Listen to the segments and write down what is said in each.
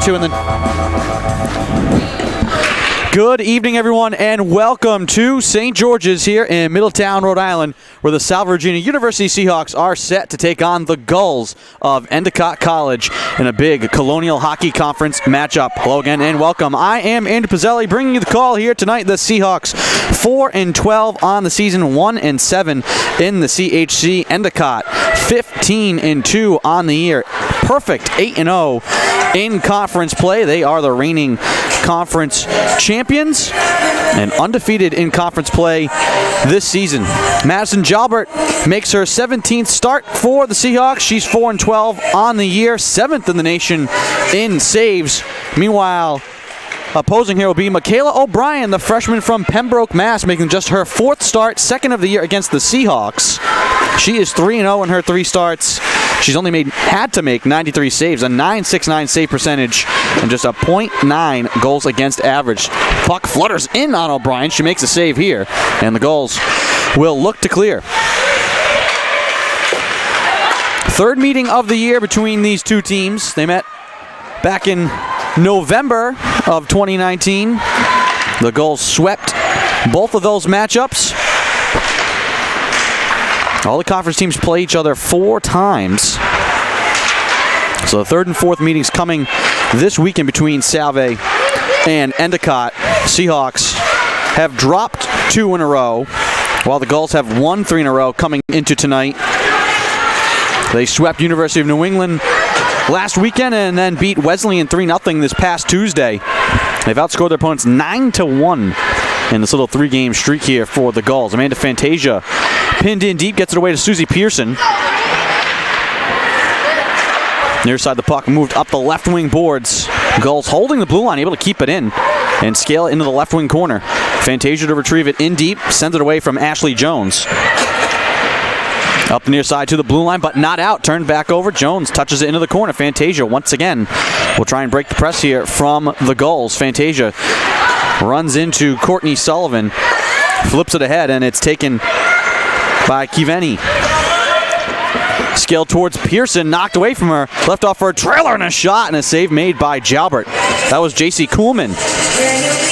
2 in the... Good evening, everyone, and welcome to St. George's here in Middletown, Rhode Island, where the Salve Regina University Seahawks are set to take on the Gulls of Endicott College in a big Colonial Hockey Conference matchup. Hello again, and welcome. I am Andrew Pizzelli, bringing you the call here tonight. The Seahawks 4-12 on the season, 1-7 in the CHC. Endicott 15-2 on the year. Perfect 8-0 in conference play. They are the reigning conference champions and undefeated in conference play this season. Madison Jalbert makes her 17th start for the Seahawks. She's 4-12 on the year, 7th in the nation in saves. Meanwhile, opposing here will be Michaela O'Brien, the freshman from Pembroke, Mass., making just her 4th start, 2nd of the year against the Seahawks. She is 3-0 in her 3 starts. She's only had to make 93 saves, a .969 save percentage, and just a .9 goals against average. Puck flutters in on O'Brien. She makes a save here, and the Gulls will look to clear. Third meeting of the year between these two teams. They met back in November of 2019. The Gulls swept both of those matchups. All the conference teams play each other 4 times. So the third and fourth meetings coming this weekend between Salve and Endicott. Seahawks have dropped 2 in a row, while the Gulls have won 3 in a row coming into tonight. They swept University of New England last weekend and then beat Wesleyan 3-0 this past Tuesday. They've outscored their opponents 9-1 in this little 3-game streak here for the Gulls. Amanda Fantasia pinned in deep, gets it away to Susie Pearson. Near side the puck moved up the left wing boards. Gulls holding the blue line, able to keep it in and scale it into the left wing corner. Fantasia to retrieve it in deep, sends it away from Ashley Jones. Up the near side to the blue line, but not out. Turned back over. Jones touches it into the corner. Fantasia once again will try and break the press here from the Gulls. Fantasia runs into Courtney Sullivan, flips it ahead, and it's taken by Kiveni. Scaled towards Pearson, knocked away from her, left off for a trailer and a shot, and a save made by Jalbert. That was J.C. Kuhlman,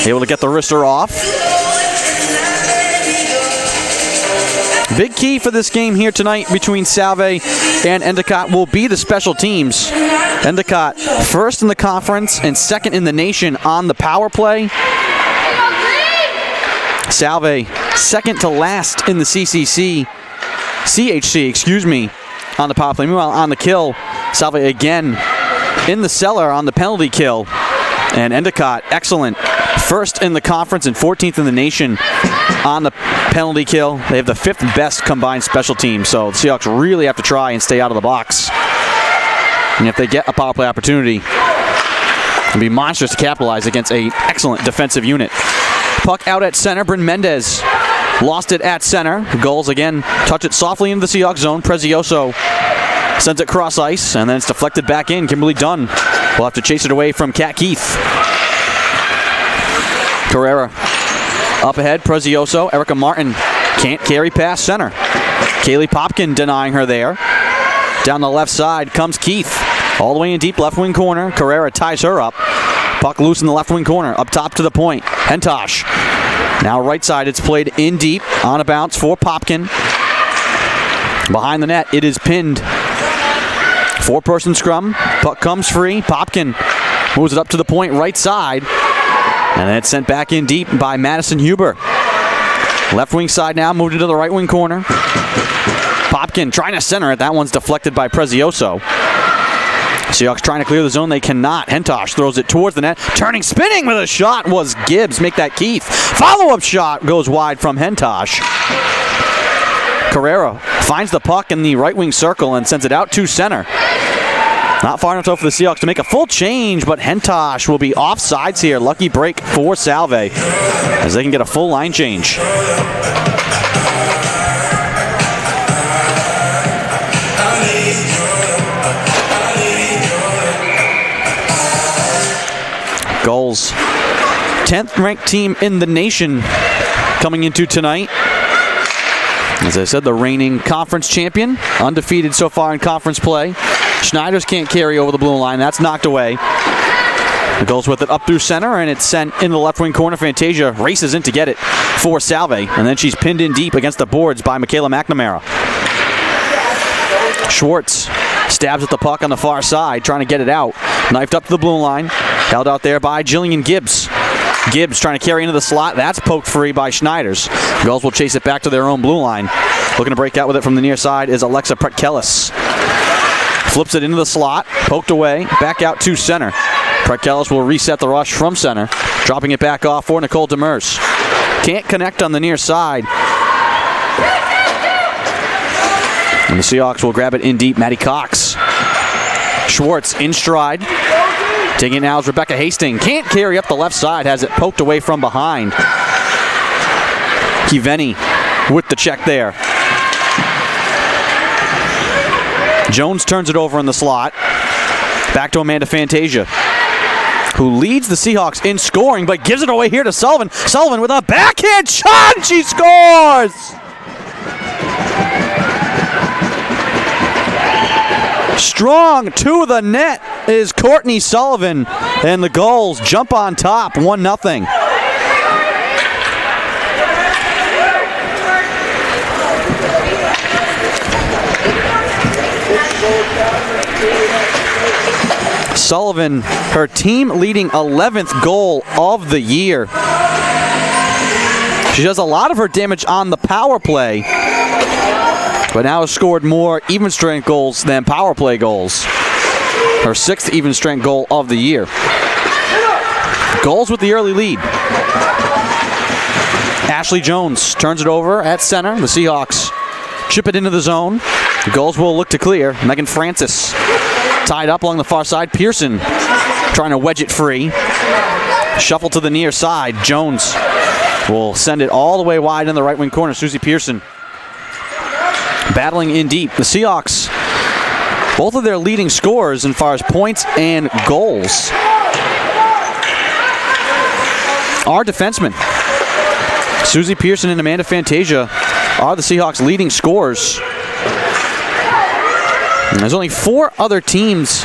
able to get the wrister off. Big key for this game here tonight between Salve and Endicott will be the special teams. Endicott first in the conference and second in the nation on the power play. Salve second to last in the CHC, on the power play. Meanwhile, on the kill, Salve again in the cellar on the penalty kill. And Endicott, excellent. First in the conference and 14th in the nation on the penalty kill. They have the 5th best combined special teams, so the Seahawks really have to try and stay out of the box. And if they get a power play opportunity, it'll be monstrous to capitalize against an excellent defensive unit. Puck out at center. Bryn Mendez lost it at center. The Gulls again touch it softly into the Seahawks zone. Prezioso sends it cross ice, and then it's deflected back in. Kimberly Dunn will have to chase it away from Kat Keith. Carrera up ahead. Prezioso. Erica Martin can't carry past center. Kaylee Popkin denying her there. Down the left side comes Keith. All the way in deep left wing corner. Carrera ties her up. Puck loose in the left wing corner. Up top to the point. Hentosh. Now right side, it's played in deep. On a bounce for Popkin. Behind the net, it is pinned. 4-person scrum. Puck comes free. Popkin moves it up to the point right side. And then it's sent back in deep by Madison Huber. Left wing side now, moved into the right wing corner. Popkin trying to center it. That one's deflected by Prezioso. Seahawks trying to clear the zone. They cannot. Hentosh throws it towards the net. Turning, spinning with a shot was Gibbs. Make that Keith. Follow-up shot goes wide from Hentosh. Carrera finds the puck in the right wing circle and sends it out to center. Not far enough for the Seahawks to make a full change, but Hentosh will be offsides here. Lucky break for Salve as they can get a full line change. Gulls, 10th ranked team in the nation coming into tonight. As I said, the reigning conference champion, undefeated so far in conference play. Schneiders can't carry over the blue line. That's knocked away. The goal's with it up through center, and it's sent in the left wing corner. Fantasia races in to get it for Salve, and then she's pinned in deep against the boards by Michaela McNamara. Schwartz stabs at the puck on the far side, trying to get it out. Knifed up to the blue line, held out there by Jillian Gibbs. Gibbs trying to carry into the slot. That's poked free by Schneiders. Gulls will chase it back to their own blue line. Looking to break out with it from the near side is Alexa Pretkelis. Flips it into the slot, poked away, back out to center. Pretkelis will reset the rush from center, dropping it back off for Nicole Demers. Can't connect on the near side. And the Seahawks will grab it in deep. Maddie Cox. Schwartz in stride. Taking it now is Rebecca Hastings. Can't carry up the left side. Has it poked away from behind. Kiveni with the check there. Jones turns it over in the slot. Back to Amanda Fantasia, who leads the Seahawks in scoring, but gives it away here to Sullivan. Sullivan with a backhand shot, and she scores! Strong to the net is Courtney Sullivan, and the Gulls jump on top, 1-0. Sullivan, her team-leading 11th goal of the year. She does a lot of her damage on the power play, but now has scored more even-strength goals than power play goals. Her 6th even-strength goal of the year. Goals with the early lead. Ashley Jones turns it over at center. The Seahawks chip it into the zone. The Gulls will look to clear. Megan Francis tied up along the far side. Pearson trying to wedge it free. Shuffle to the near side. Jones will send it all the way wide in the right wing corner. Susie Pearson battling in deep. The Seahawks, both of their leading scorers as far as points and goals are defensemen. Susie Pearson and Amanda Fantasia are the Seahawks' leading scorers. And there's only 4 other teams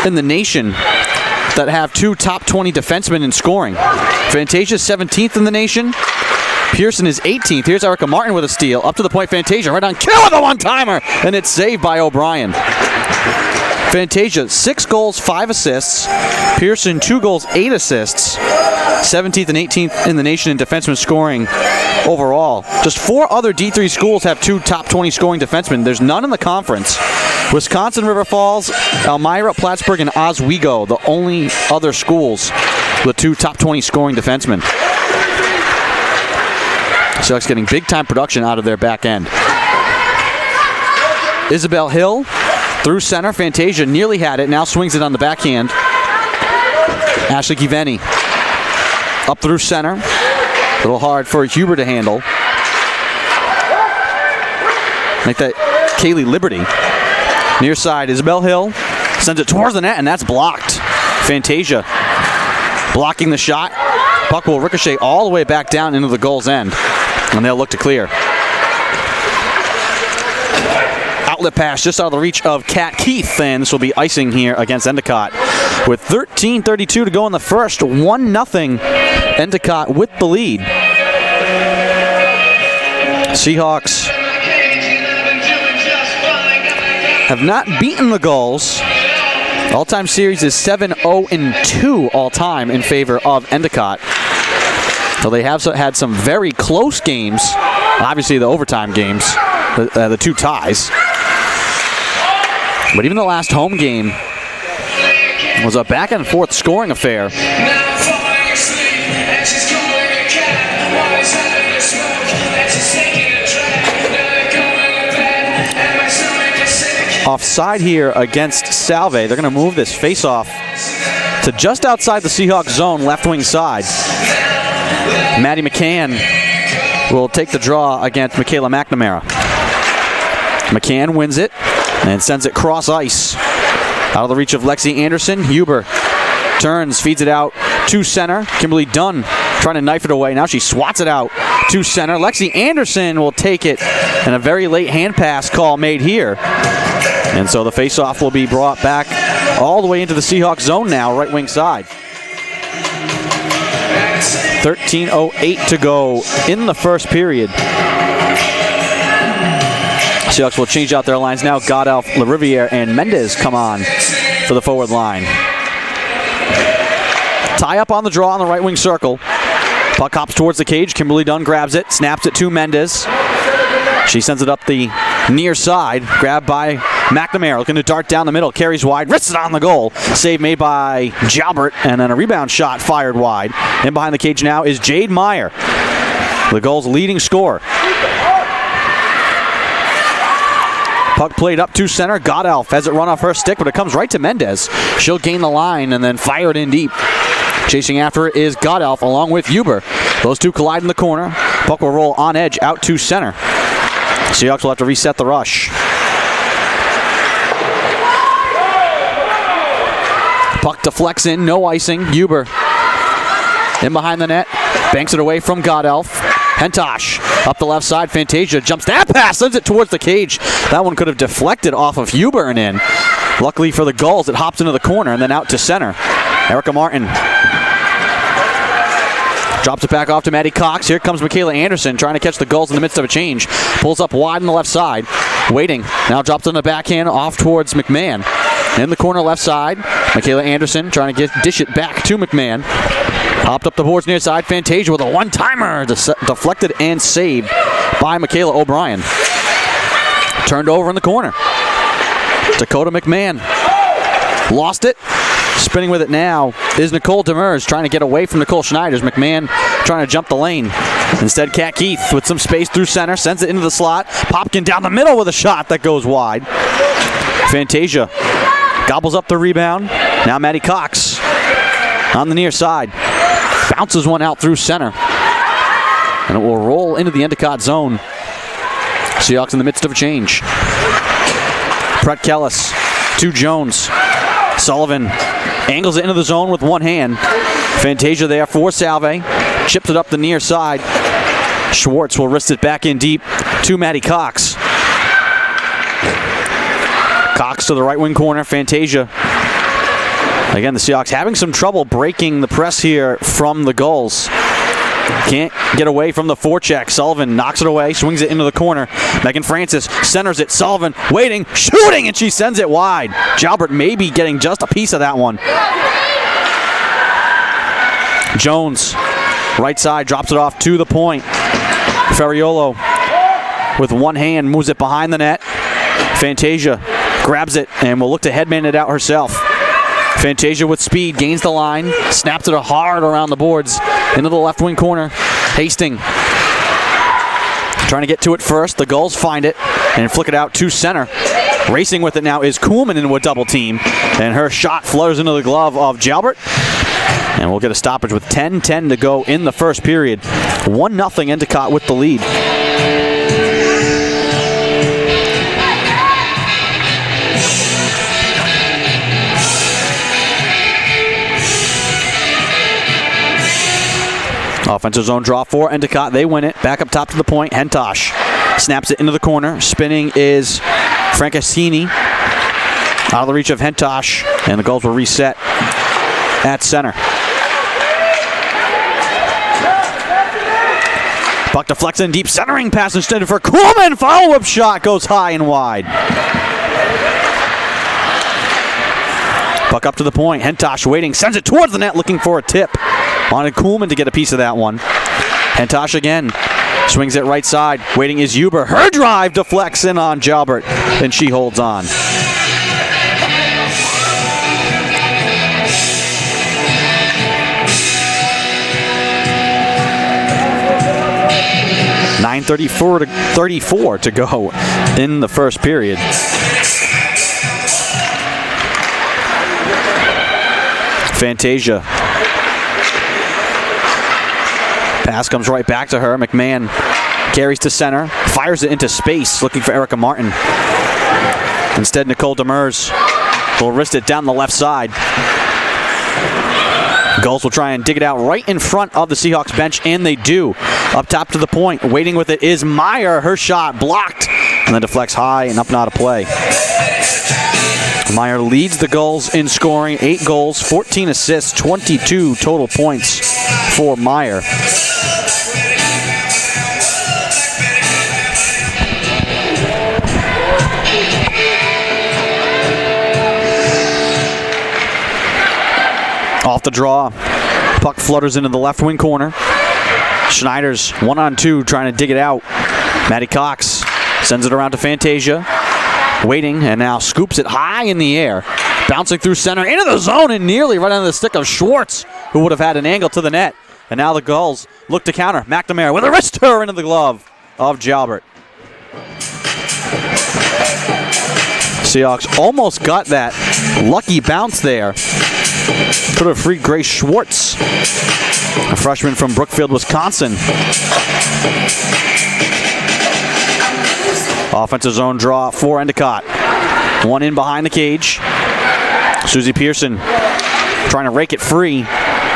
in the nation that have 2 top 20 defensemen in scoring. Fantasia's 17th in the nation. Pearson is 18th. Here's Erica Martin with a steal. Up to the point, Fantasia right on kill with a one-timer, and it's saved by O'Brien. Fantasia, 6 goals, 5 assists. Pearson, 2 goals, 8 assists. 17th and 18th in the nation in defenseman scoring overall. Just 4 other D3 schools have 2 top 20 scoring defensemen. There's none in the conference. Wisconsin, River Falls, Elmira, Plattsburgh, and Oswego, the only other schools with 2 top 20 scoring defensemen. Seahawks getting big-time production out of their back end. Isabel Hill through center. Fantasia nearly had it. Now swings it on the backhand. Ashley Kiveni up through center. A little hard for Huber to handle. Make that Kaylee Liberty. Near side, Isabel Hill sends it towards the net, and that's blocked. Fantasia blocking the shot. Puck will ricochet all the way back down into the goal's end, and they'll look to clear. Outlet pass just out of the reach of Kat Keith, and this will be icing here against Endicott. With 13:32 to go in the first, 1-0 Endicott with the lead. Seahawks have not beaten the Gulls. All-time series is 7-0-2 all-time in favor of Endicott. So they have had some very close games. Obviously the overtime games, the 2 ties. But even the last home game was a back-and-forth scoring affair. Offside here against Salve. They're going to move this face-off to just outside the Seahawks zone, left wing side. Maddie McCann will take the draw against Michaela McNamara. McCann wins it and sends it cross ice. Out of the reach of Lexi Anderson. Huber turns, feeds it out to center. Kimberly Dunn trying to knife it away. Now she swats it out to center. Lexi Anderson will take it, and a very late hand pass call made here. And so the face-off will be brought back all the way into the Seahawks zone now, right wing side. 13:08 to go in the first period. Seahawks will change out their lines now. Godelf, LaRiviere, and Mendez come on for the forward line. Tie up on the draw on the right wing circle. Puck hops towards the cage. Kimberly Dunn grabs it, snaps it to Mendez. She sends it up the near side. Grabbed by McNamara, looking to dart down the middle. Carries wide, wrists it on the goal. Save made by Jalbert, and then a rebound shot fired wide. In behind the cage now is Jade Meyer, the goal's leading scorer. Puck played up to center. Godelf has it run off her stick, but it comes right to Mendez. She'll gain the line and then fire it in deep. Chasing after it is Godelf along with Huber. Those two collide in the corner. Puck will roll on edge out to center. Seahawks will have to reset the rush. Puck deflects in, no icing. Huber in behind the net. Banks it away from Godelf. Hentosh up the left side. Fantasia jumps that pass, sends it towards the cage. That one could have deflected off of Huber and in. Luckily for the Gulls, it hops into the corner and then out to center. Erica Martin drops it back off to Maddie Cox. Here comes Michaela Anderson trying to catch the Gulls in the midst of a change. Pulls up wide on the left side. Waiting. Now drops on the backhand off towards McMahon. In the corner left side, Michaela Anderson trying to dish it back to McMahon. Hopped up the boards near side. Fantasia with a one-timer. Deflected and saved by Michaela O'Brien. Turned over in the corner. Dakota McMahon lost it. Spinning with it now is Nicole Demers trying to get away from Nicole Schneider's. McMahon trying to jump the lane. Instead, Kat Keith with some space through center. Sends it into the slot. Popkin down the middle with a shot that goes wide. Fantasia gobbles up the rebound. Now Maddie Cox on the near side. Bounces one out through center. And it will roll into the Endicott zone. Seahawks in the midst of a change. Brett Kellis to Jones. Sullivan angles it into the zone with one hand. Fantasia there for Salve. Chips it up the near side. Schwartz will wrist it back in deep to Maddie Cox. Cox to the right wing corner. Fantasia. Again, the Seahawks having some trouble breaking the press here from the Gulls. Can't get away from the forecheck. Sullivan knocks it away, swings it into the corner. Megan Francis centers it. Sullivan waiting, shooting, and she sends it wide. Jalbert maybe getting just a piece of that one. Jones, right side, drops it off to the point. Ferriolo with one hand moves it behind the net. Fantasia grabs it and will look to headman it out herself. Fantasia with speed, gains the line, snaps it hard around the boards into the left wing corner. Hastings trying to get to it first. The Gulls find it and flick it out to center. Racing with it now is Kuhlman into a double team, and her shot flutters into the glove of Jalbert. And we'll get a stoppage with 10:10 to go in the first period. 1-0 Endicott with the lead. Offensive zone draw for Endicott. They win it. Back up top to the point. Hentosh snaps it into the corner. Spinning is Francassini. Out of the reach of Hentosh. And the Gulls will reset at center. Puck deflects in deep. Centering pass instead for Kuhlman. Follow-up shot goes high and wide. Puck up to the point. Hentosh waiting. Sends it towards the net looking for a tip. Wanted Kuhlman to get a piece of that one. Hentosh again. Swings it right side. Waiting is Huber. Her drive deflects in on Jalbert. And she holds on. .34 to go in the first period. Fantasia. Pass comes right back to her. McMahon carries to center, fires it into space, looking for Erica Martin. Instead, Nicole Demers will wrist it down the left side. Gulls will try and dig it out right in front of the Seahawks bench, and they do. Up top to the point, waiting with it is Meyer. Her shot blocked, and then deflects high and up and out of play. Meyer leads the Gulls in scoring, 8 goals, 14 assists, 22 total points. for Meyer. Off the draw, puck flutters into the left wing corner. Schneider's 1-on-2 trying to dig it out. Matty Cox sends it around to Fantasia. Waiting, and now scoops it high in the air. Bouncing through center, into the zone, and nearly right under the stick of Schwartz, who would have had an angle to the net. And now the Gulls look to counter. McNamara with a wrister into the glove of Jalbert. Seahawks almost got that lucky bounce there. Could have freed Grace Schwartz, a freshman from Brookfield, Wisconsin. Offensive zone draw for Endicott. One in behind the cage. Susie Pearson trying to rake it free.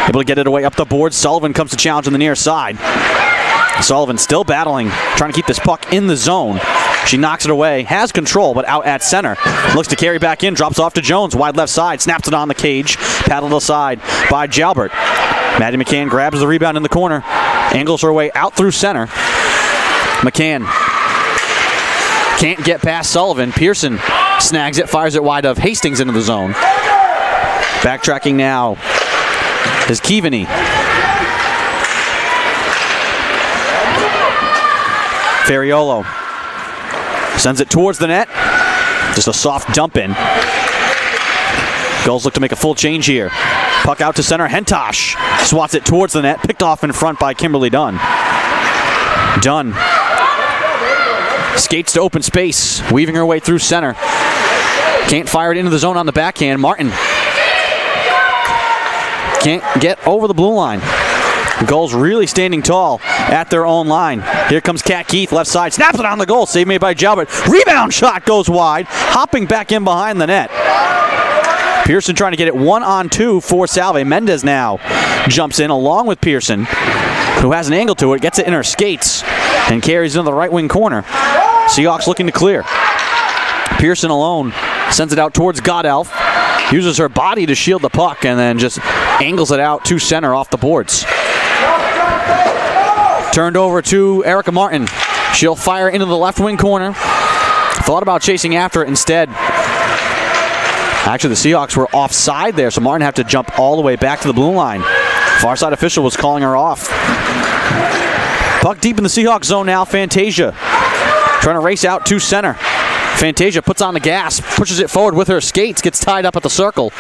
Able to get it away up the board. Sullivan comes to challenge on the near side. Sullivan still battling, trying to keep this puck in the zone. She knocks it away, has control, but out at center. Looks to carry back in, drops off to Jones, wide left side, snaps it on the cage, paddled aside by Jalbert. Maddie McCann grabs the rebound in the corner, angles her way out through center. McCann can't get past Sullivan. Pearson snags it, fires it wide of Hastings into the zone. Backtracking now is Keaveney. Ferriolo sends it towards the net. Just a soft dump in. Gulls look to make a full change here. Puck out to center. Hentosh swats it towards the net. Picked off in front by Kimberly Dunn. Dunn skates to open space, weaving her way through center. Can't fire it into the zone on the backhand. Martin can't get over the blue line. The Gulls really standing tall at their own line. Here comes Kat Keith, left side, snaps it on the goal. Save made by Jalbert. Rebound shot goes wide, hopping back in behind the net. Pearson trying to get it 1-on-2 for Salve. Mendez now jumps in along with Pearson, who has an angle to it, gets it in her skates, and carries into the right wing corner. Seahawks looking to clear. Pearson alone sends it out towards Godelf. Uses her body to shield the puck and then just angles it out to center off the boards. Turned over to Erica Martin. She'll fire into the left wing corner. Thought about chasing after it instead. Actually, the Seahawks were offside there, so Martin had to jump all the way back to the blue line. Far side official was calling her off. Puck deep in the Seahawks zone now. Fantasia trying to race out to center. Fantasia puts on the gas, pushes it forward with her skates, gets tied up at the circle.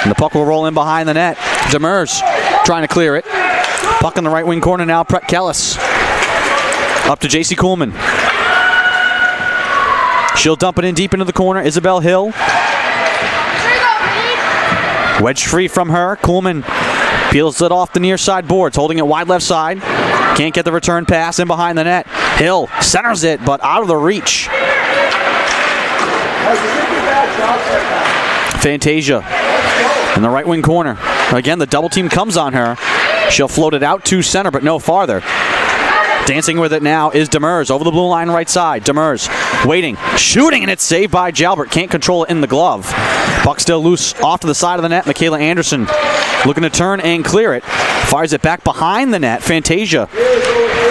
And the puck will roll in behind the net. Demers trying to clear it. Puck in the right wing corner now. Brett Kellis up to J.C. Kuhlman. She'll dump it in deep into the corner. Isabel Hill. Wedge free from her. Kuhlman peels it off the near side boards, holding it wide left side. Can't get the return pass in behind the net. Hill centers it, but out of the reach. Fantasia in the right wing corner. Again, the double team comes on her. She'll float it out to center, but no farther. Dancing with it now is Demers over the blue line right side. Demers waiting, shooting, and it's saved by Jalbert. Can't control it in the glove. Puck still loose off to the side of the net. Michaela Anderson looking to turn and clear it. Fires it back behind the net. Fantasia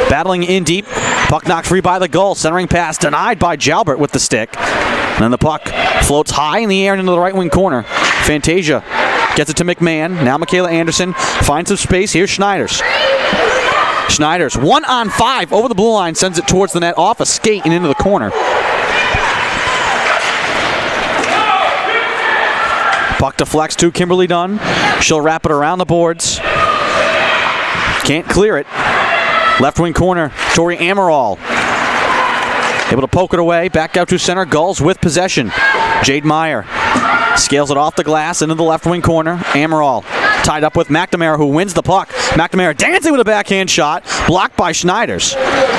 battling in deep. Puck knocked free by the goal. Centering pass denied by Jalbert with the stick. And then the puck floats high in the air and into the right wing corner. Fantasia gets it to McMahon. Now Michaela Anderson finds some space. Here's Schneiders. Schneiders 1-on-5 over the blue line. Sends it towards the net off a skate and into the corner. Puck deflects to Kimberly Dunn. She'll wrap it around the boards. Can't clear it. Left wing corner, Tori Amaral. Able to poke it away. Back out to center. Gulls with possession. Jade Meyer scales it off the glass into the left wing corner. Amaral tied up with McNamara, who wins the puck. McNamara dancing with a backhand shot. Blocked by Schneiders.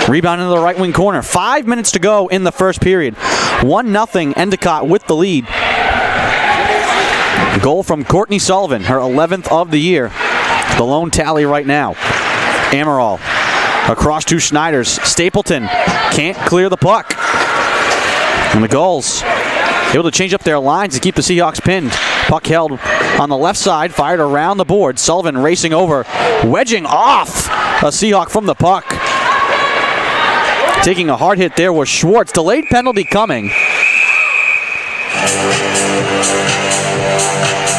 Rebound into the right wing corner. 5 minutes to go in the first period. 1-0 Endicott with the lead. Goal from Courtney Sullivan, her 11th of the year. The lone tally right now. Amaral across to Schneiders. Stapleton can't clear the puck. And the Gulls able to change up their lines to keep the Seahawks pinned. Puck held on the left side, fired around the board. Sullivan racing over, wedging off a Seahawk from the puck. Taking a hard hit there was Schwartz. Delayed penalty coming.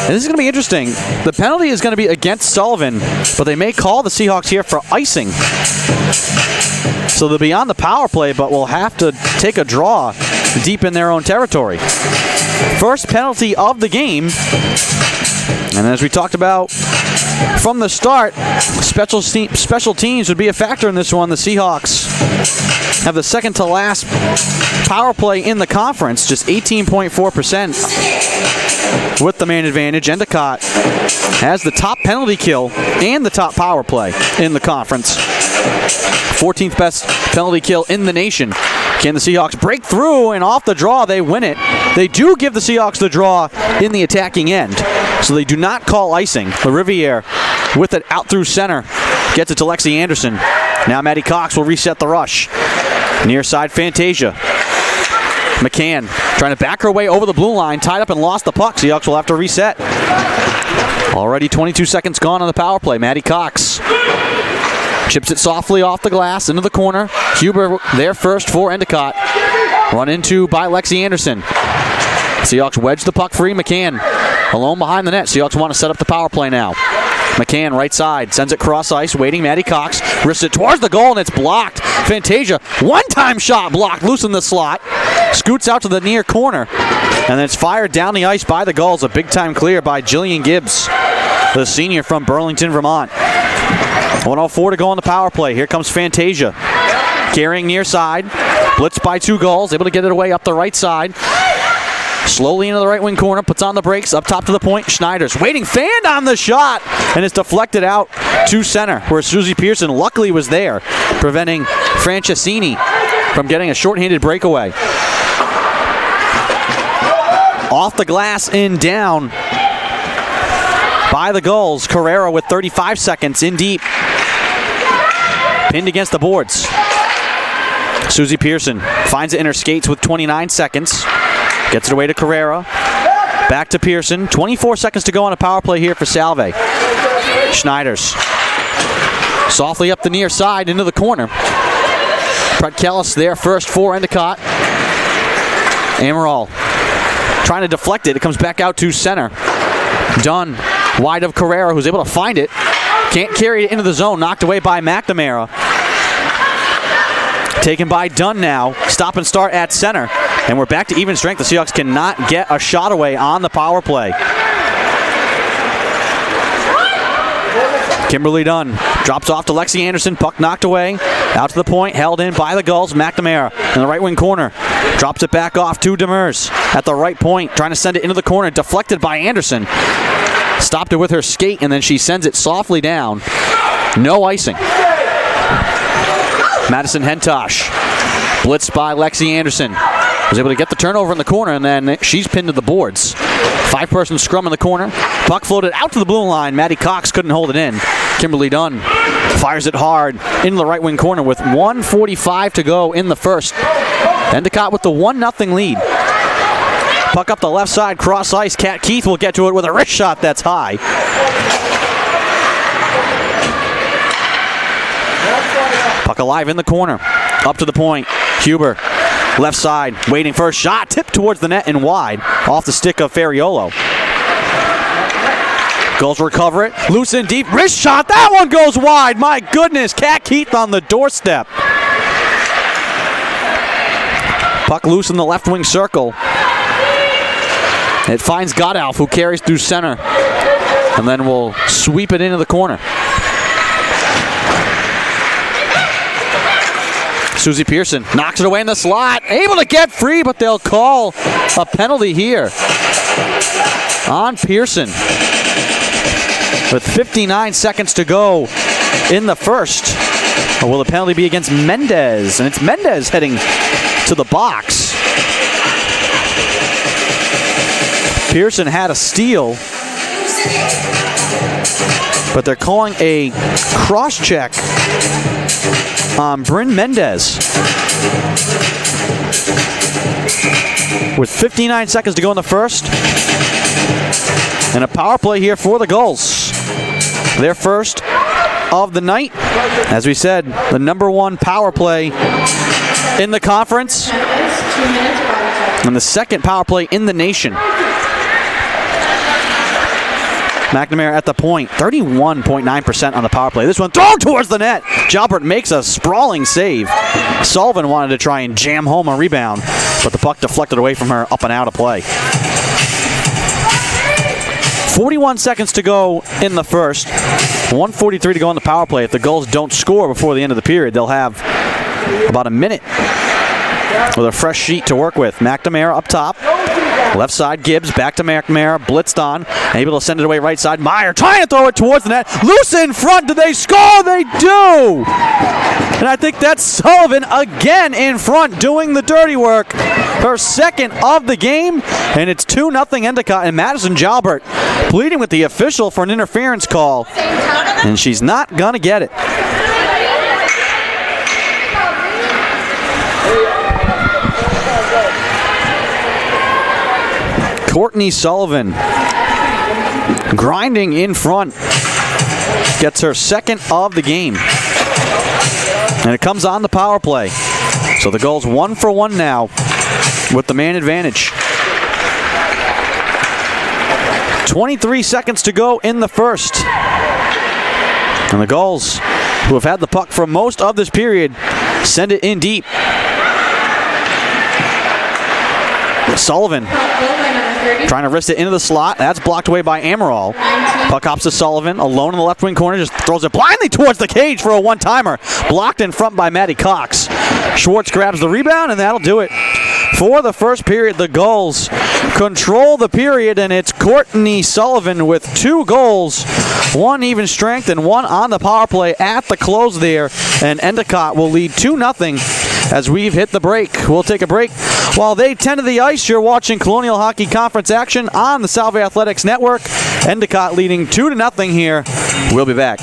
And this is going to be interesting. The penalty is going to be against Sullivan, but they may call the Seahawks here for icing. So they'll be on the power play, but will have to take a draw deep in their own territory. First penalty of the game. And as we talked about from the start, special teams would be a factor in this one. The Seahawks have the second to last power play in the conference, just 18.4% with the man advantage. Endicott has the top penalty kill and the top power play in the conference. 14th best penalty kill in the nation. Can the Seahawks break through, and off the draw they win it? They do give the Seahawks the draw in the attacking end, so they do not call icing. LaRiviere with it out through center. Gets it to Lexi Anderson. Now Maddie Cox will reset the rush. Near side Fantasia. McCann trying to back her way over the blue line. Tied up and lost the puck. Seahawks will have to reset. Already 22 seconds gone on the power play. Maddie Cox chips it softly off the glass into the corner. Huber there first for Endicott. Run into by Lexi Anderson. Seahawks wedge the puck free. McCann alone behind the net. Seahawks want to set up the power play now. McCann right side, sends it cross ice, waiting. Maddie Cox wrists it towards the goal, and it's blocked. Fantasia, one-time shot blocked, loose in the slot. Scoots out to the near corner, and then it's fired down the ice by the Gulls. A big-time clear by Jillian Gibbs, the senior from Burlington, Vermont. 1:04 to go on the power play. Here comes Fantasia. Carrying near side. Blitzed by two Gulls. Able to get it away up the right side. Slowly into the right wing corner. Puts on the brakes. Up top to the point. Schneider's waiting. Fanned on the shot. And it's deflected out to center, where Susie Pearson luckily was there, preventing Franceschini from getting a shorthanded breakaway. Off the glass and down by the Gulls. Carrera with 35 seconds in deep. Pinned against the boards. Susie Pearson finds it in her skates with 29 seconds. Gets it away to Carrera. Back to Pearson. 24 seconds to go on a power play here for Salve. Schneiders. Softly up the near side into the corner. Pratkelis there first for Endicott. Amaral trying to deflect it. It comes back out to center. Dunn wide of Carrera, who's able to find it. Can't carry it into the zone. Knocked away by McNamara. Taken by Dunn now. Stop and start at center. And we're back to even strength. The Seahawks cannot get a shot away on the power play. Kimberly Dunn drops off to Lexi Anderson. Puck knocked away. Out to the point. Held in by the Gulls. McNamara in the right wing corner. Drops it back off to Demers at the right point. Trying to send it into the corner. Deflected by Anderson. Stopped it with her skate, and then she sends it softly down. No icing. Madison Hentosh. Blitzed by Lexi Anderson. Was able to get the turnover in the corner, and then she's pinned to the boards. 5-person scrum in the corner. Puck floated out to the blue line. Maddie Cox couldn't hold it in. Kimberly Dunn fires it hard into the right wing corner with 1:45 to go in the first. Endicott with the 1-0 lead. Puck up the left side, cross ice. Kat Keith will get to it with a wrist shot that's high. Puck alive in the corner. Up to the point. Huber. Left side, waiting for a shot, tipped towards the net and wide, off the stick of Ferriolo. Gulls recover it, loose and deep, wrist shot, that one goes wide, my goodness, Kat Keith on the doorstep. Puck loose in the left wing circle. It finds Godalf, who carries through center, and then will sweep it into the corner. Susie Pearson knocks it away in the slot. Able to get free, but they'll call a penalty here on Pearson. With 59 seconds to go in the first. Or will the penalty be against Mendez? And it's Mendez heading to the box. Pearson had a steal, but they're calling a cross-check on Bryn Mendez. with 59 seconds to go in the first. And a power play here for the Gulls. Their first of the night. As we said, the #1 power play in the conference. And the second power play in the nation. McNamara at the point, 31.9% on the power play. This one thrown towards the net. Jalbert makes a sprawling save. Sullivan wanted to try and jam home a rebound, but the puck deflected away from her, up and out of play. 41 seconds to go in the first. 1:43 to go on the power play. If the Gulls don't score before the end of the period, they'll have about a minute with a fresh sheet to work with. McNamara up top. Left side, Gibbs, back to McNamara, blitzed on, able to send it away right side. Meyer trying to throw it towards the net. Loose in front, do they score? They do! And I think that's Sullivan again in front doing the dirty work. Her second of the game, and it's 2-0 Endicott, and Madison Jalbert pleading with the official for an interference call, and she's not going to get it. Courtney Sullivan grinding in front, gets her second of the game, and it comes on the power play. So the Gulls 1 for 1 now with the man advantage. 23 seconds to go in the first, and the Gulls, who have had the puck for most of this period, send it in deep. Sullivan trying to wrist it into the slot. That's blocked away by Amaral. Puck hops to Sullivan, alone in the left wing corner, just throws it blindly towards the cage for a one-timer. Blocked in front by Maddie Cox. Schwartz grabs the rebound, and that'll do it. For the first period, the Gulls control the period, and it's Courtney Sullivan with 2 goals, 1 even strength and 1 on the power play at the close there, and Endicott will lead 2-0 as we've hit the break. We'll take a break. While they tend to the ice, you're watching Colonial Hockey Conference action on the Salve Athletics Network. Endicott leading 2-0 here. We'll be back.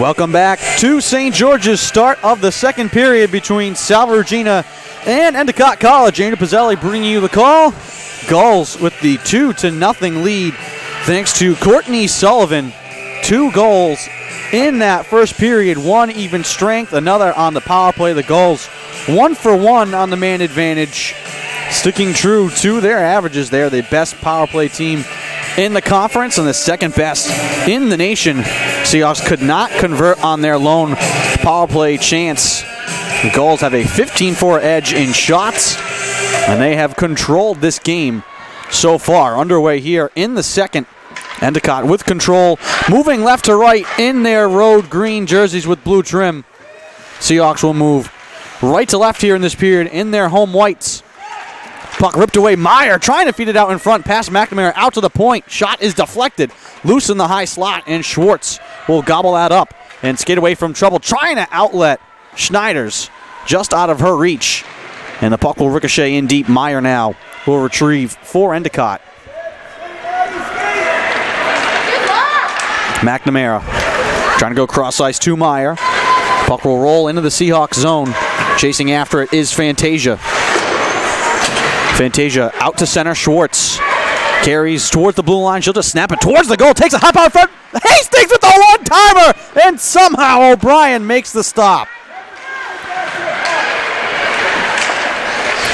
Welcome back to St. George's. Start of the second period between Salve Regina and Endicott College. Andrew Pizzelli bringing you the call. Gulls with the 2-0 lead thanks to Courtney Sullivan. 2 goals in that first period. One even strength, another on the power play. The Gulls 1 for 1 on the man advantage. Sticking true to their averages. They're the best power play team in the conference and the second best in the nation. Seahawks could not convert on their lone power play chance. The Gulls have a 15-4 edge in shots, and they have controlled this game so far. Underway here in the second. Endicott with control, moving left to right in their road green jerseys with blue trim. Seahawks will move right to left here in this period in their home whites. Puck ripped away. Meyer trying to feed it out in front. Past McNamara out to the point. Shot is deflected. Loose in the high slot, and Schwartz will gobble that up and skate away from trouble. Trying to outlet Schneider's just out of her reach. And the puck will ricochet in deep. Meyer now will retrieve for Endicott. McNamara trying to go cross ice to Meyer. Puck will roll into the Seahawks zone. Chasing after it is Fantasia. Fantasia out to center. Schwartz carries towards the blue line. She'll just snap it towards the goal. Takes a hop out front. Hastings with the one-timer. And somehow O'Brien makes the stop.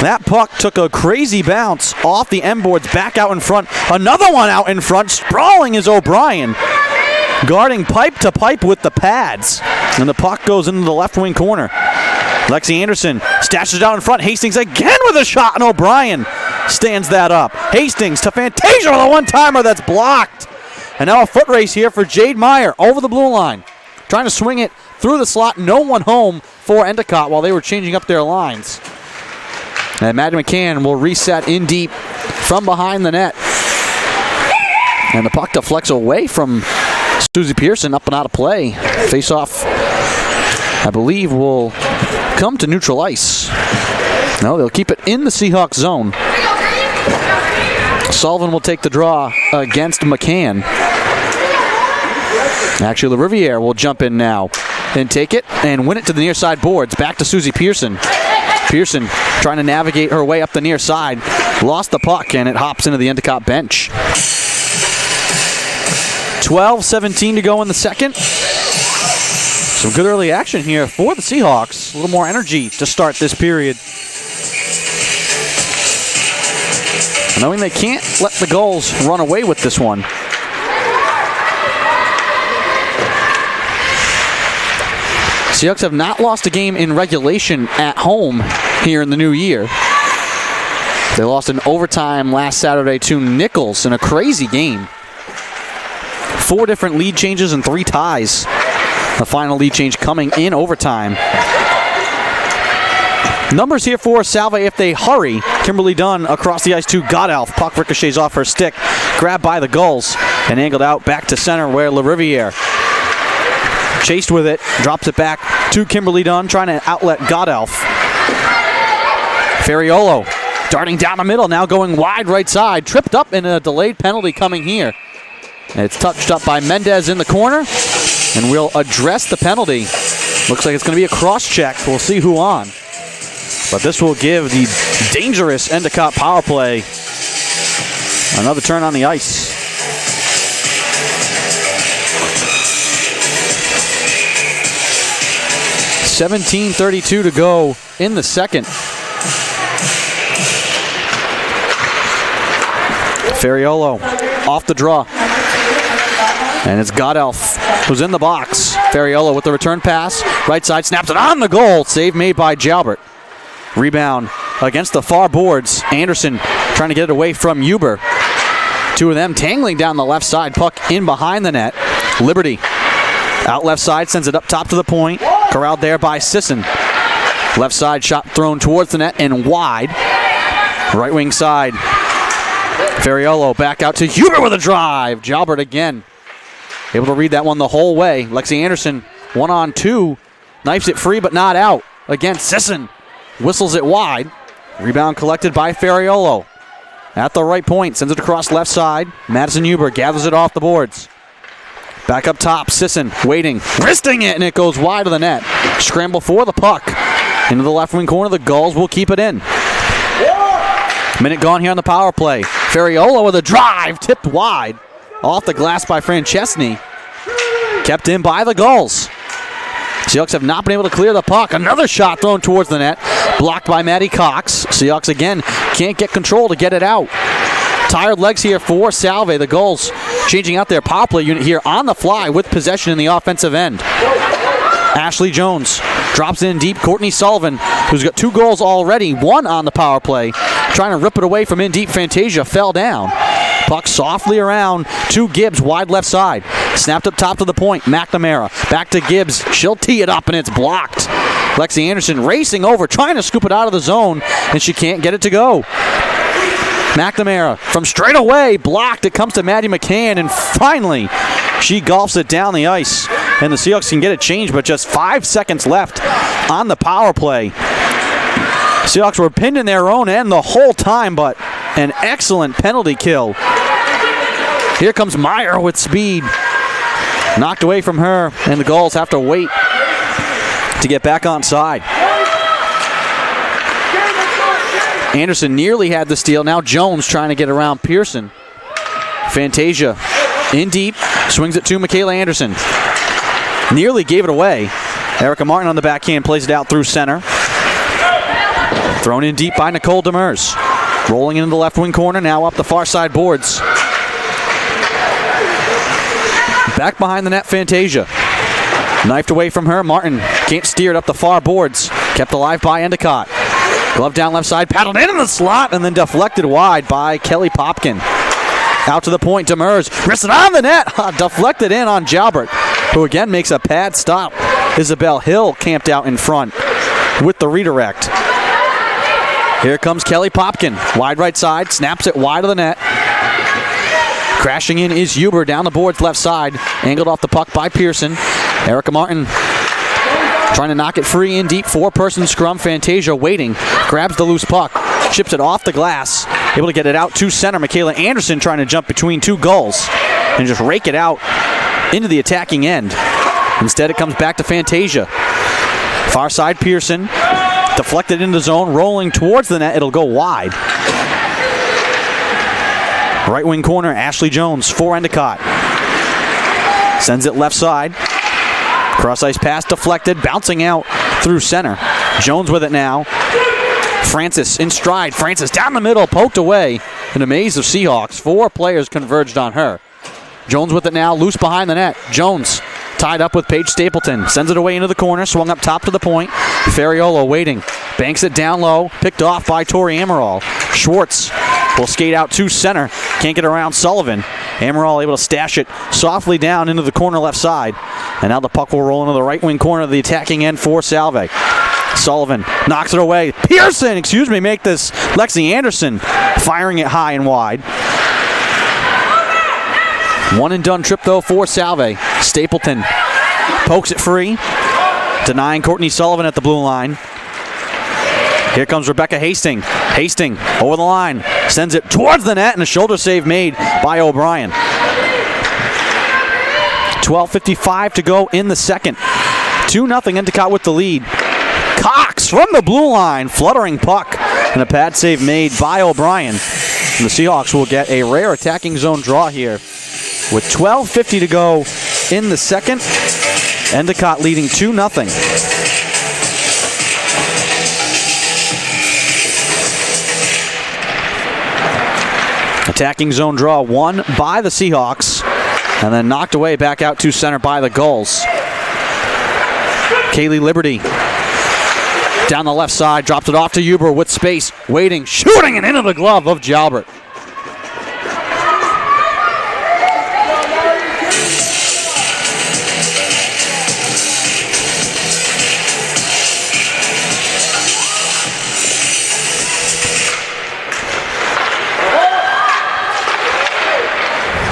That puck took a crazy bounce off the end boards back out in front. Another one out in front. Sprawling is O'Brien. Guarding pipe to pipe with the pads. And the puck goes into the left wing corner. Lexi Anderson stashes out in front. Hastings again with a shot, and O'Brien stands that up. Hastings to Fantasia with a one-timer that's blocked. And now a foot race here for Jade Meyer over the blue line. Trying to swing it through the slot. No one home for Endicott while they were changing up their lines. And Maddie McCann will reset in deep from behind the net. And the puck deflects away from Susie Pearson, up and out of play. Face-off, I believe, will come to neutral ice. No, they'll keep it in the Seahawks zone. Sullivan will take the draw against McCann. Actually, LaRiviere will jump in now and take it and win it to the near side boards. Back to Susie Pearson. Pearson trying to navigate her way up the near side. Lost the puck, and it hops into the Endicott bench. 12-17 to go in the second. Some good early action here for the Seahawks. A little more energy to start this period. Knowing they can't let the Gulls run away with this one. Seahawks have not lost a game in regulation at home here in the new year. They lost in overtime last Saturday to Nichols in a crazy game. 4 different lead changes and 3 ties. The final lead change coming in overtime. Numbers here for Salve if they hurry. Kimberly Dunn across the ice to Godelf. Puck ricochets off her stick. Grabbed by the Gulls and angled out back to center where LaRiviere chased with it. Drops it back to Kimberly Dunn trying to outlet Godelf. Ferriolo darting down the middle, now going wide right side. Tripped up in a delayed penalty coming here. And it's touched up by Mendez in the corner. And we'll address the penalty. Looks like it's going to be a cross-check. We'll see who on. But this will give the dangerous Endicott power play another turn on the ice. .17:32 to go in the second. Ferriolo off the draw. And it's Godelf who's in the box. Ferriolo with the return pass. Right side snaps it on the goal. Save made by Jalbert. Rebound against the far boards. Anderson trying to get it away from Huber. 2 of them tangling down the left side. Puck in behind the net. Liberty out left side, sends it up top to the point. Corralled there by Sisson. Left side shot thrown towards the net and wide. Right wing side. Ferriolo back out to Huber with a drive. Jalbert again. Able to read that one the whole way. Lexi Anderson 1-on-2. Knifes it free but not out. Again, Sisson whistles it wide. Rebound collected by Ferriolo. At the right point, sends it across left side. Madison Huber gathers it off the boards. Back up top, Sisson waiting, wristing it, and it goes wide of the net. Scramble for the puck. Into the left wing corner, the Gulls will keep it in. Minute gone here on the power play. Ferriola with a drive, tipped wide. Off the glass by Francesni. Kept in by the Gulls. Seahawks have not been able to clear the puck. Another shot thrown towards the net. Blocked by Maddie Cox. Seahawks again can't get control to get it out. Tired legs here for Salve. The Gulls changing out their power play unit here on the fly with possession in the offensive end. Ashley Jones drops in deep. Courtney Sullivan, who's got 2 goals already, 1 on the power play, trying to rip it away from in deep. Fantasia fell down. Puck softly around to Gibbs, wide left side. Snapped up top to the point. McNamara back to Gibbs. She'll tee it up and it's blocked. Lexi Anderson racing over, trying to scoop it out of the zone, and she can't get it to go. McNamara from straight away, blocked. It comes to Maddie McCann, and finally she golfs it down the ice. And the Seahawks can get it changed, but just 5 seconds left on the power play. Seahawks were pinned in their own end the whole time, but an excellent penalty kill. Here comes Meyer with speed. Knocked away from her, and the Gulls have to wait to get back on side. Anderson nearly had the steal. Now Jones trying to get around Pearson. Fantasia in deep, swings it to Michaela Anderson. Nearly gave it away. Erica Martin on the backhand plays it out through center. Thrown in deep by Nicole Demers. Rolling into the left wing corner, now up the far side boards. Back behind the net, Fantasia. Knifed away from her. Martin can't steer it up the far boards. Kept alive by Endicott. Glove down left side, paddled in the slot, and then deflected wide by Kelly Popkin. Out to the point, Demers wristed on the net. Deflected in on Jalbert, who again makes a pad stop. Isabel Hill camped out in front with the redirect. Here comes Kelly Popkin. Wide right side, snaps it wide of the net. Crashing in is Huber down the boards left side. Angled off the puck by Pearson. Erica Martin trying to knock it free in deep. 4-person scrum. Fantasia waiting. Grabs the loose puck. Chips it off the glass. Able to get it out to center. Michaela Anderson trying to jump between 2 goals and just rake it out into the attacking end. Instead it comes back to Fantasia. Far side Pearson. Deflected into the zone. Rolling towards the net. It'll go wide. Right wing corner, Ashley Jones for Endicott. Sends it left side. Cross ice pass deflected, bouncing out through center. Jones with it now. Francis in stride. Francis down the middle, poked away. In a maze of Seahawks. 4 players converged on her. Jones with it now, loose behind the net. Jones tied up with Paige Stapleton. Sends it away into the corner, swung up top to the point. Ferriola waiting. Banks it down low, picked off by Tori Amaral. Schwartz will skate out to center. Can't get around Sullivan. Amaral able to stash it softly down into the corner left side. And now the puck will roll into the right wing corner of the attacking end for Salve. Sullivan knocks it away. Pearson, make this Lexi Anderson firing it high and wide. One and done trip though for Salve. Stapleton pokes it free, denying Courtney Sullivan at the blue line. Here comes Rebecca Hastings. Hastings over the line, sends it towards the net, and a shoulder save made by O'Brien. 12:55 to go in the second. 2-0 Endicott with the lead. Cox from the blue line, fluttering puck, and a pad save made by O'Brien. And the Seahawks will get a rare attacking zone draw here. With 12:50 to go in the second, Endicott leading 2-0. Attacking zone draw won by the Seahawks, and then knocked away back out to center by the Gulls. Kaylee Liberty down the left side, dropped it off to Huber with space, waiting, shooting, and into the glove of Jalbert.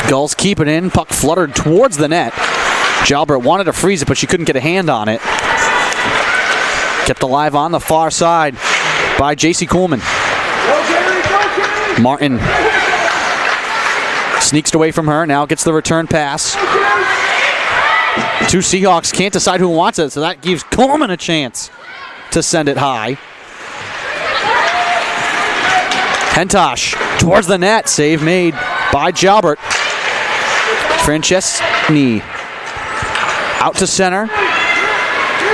Gulls keep it in. Puck fluttered towards the net. Jalbert wanted to freeze it, but she couldn't get a hand on it. Kept alive on the far side by J.C. Coolman. Martin sneaks away from her. Now gets the return pass. Two Seahawks can't decide who wants it, so that gives Coleman a chance to send it high. Hentosh towards the net. Save made by Jalbert. Francesni out to center.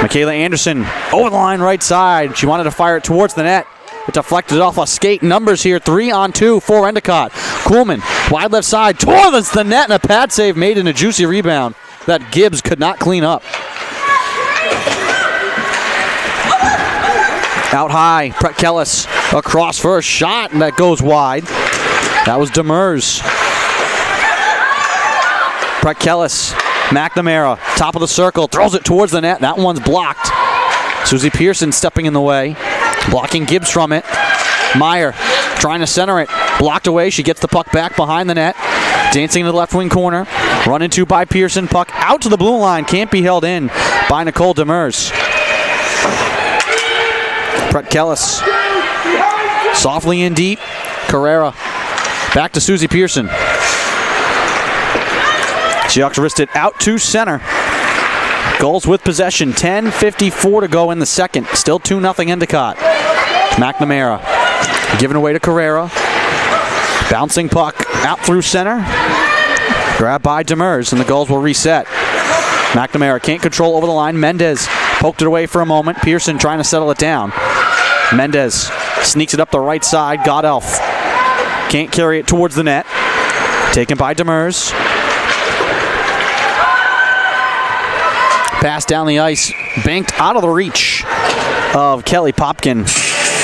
Michaela Anderson over the line right side. She wanted to fire it towards the net. It deflected off a skate. Numbers here, 3-on-2 for Endicott. Coolman, wide left side, towards the net, and a pad save made in a juicy rebound that Gibbs could not clean up. Out high, Brett Kellis across for a shot, and that goes wide. That was Demers. Brett Kellis, McNamara, top of the circle, throws it towards the net. That one's blocked. Susie Pearson stepping in the way, blocking Gibbs from it. Meyer trying to center it, blocked away. She gets the puck back behind the net, dancing in the left wing corner. Run into by Pearson, puck out to the blue line, can't be held in by Nicole Demers. Brett Kellis, softly in deep. Carrera, back to Susie Pearson. Seahawks wrist it out to center. Goals with possession, 10:54 to go in the second. Still 2-0 Endicott. McNamara, given away to Carrera. Bouncing puck out through center. Grabbed by Demers, and the goals will reset. McNamara can't control over the line. Mendez poked it away for a moment. Pearson trying to settle it down. Mendez sneaks it up the right side. Godelf can't carry it towards the net. Taken by Demers. Pass down the ice, banked out of the reach of Kelly Popkin.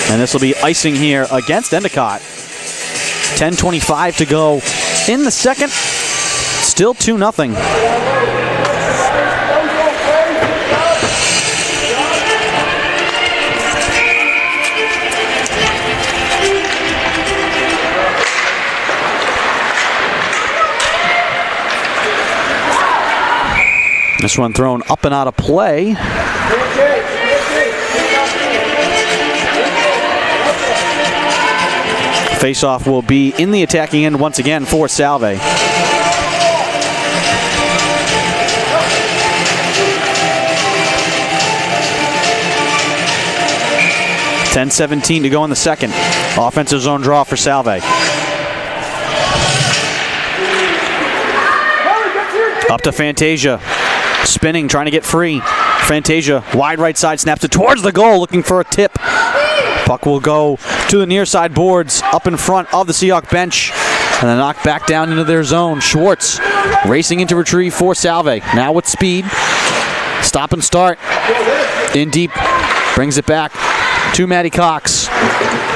And this will be icing here against Endicott. 10:25 to go in the second. Still 2-0. This one thrown up and out of play. Face-off will be in the attacking end once again for Salve. $10:17 to go in the second. Offensive zone draw for Salve. Up to Fantasia. Spinning, trying to get free. Fantasia, wide right side, snaps it towards the goal, looking for a tip. Puck will go to the near side boards, up in front of the Seahawk bench, and then knocked back down into their zone. Schwartz racing into retrieve for Salve. Now with speed. Stop and start. In deep. Brings it back to Maddie Cox.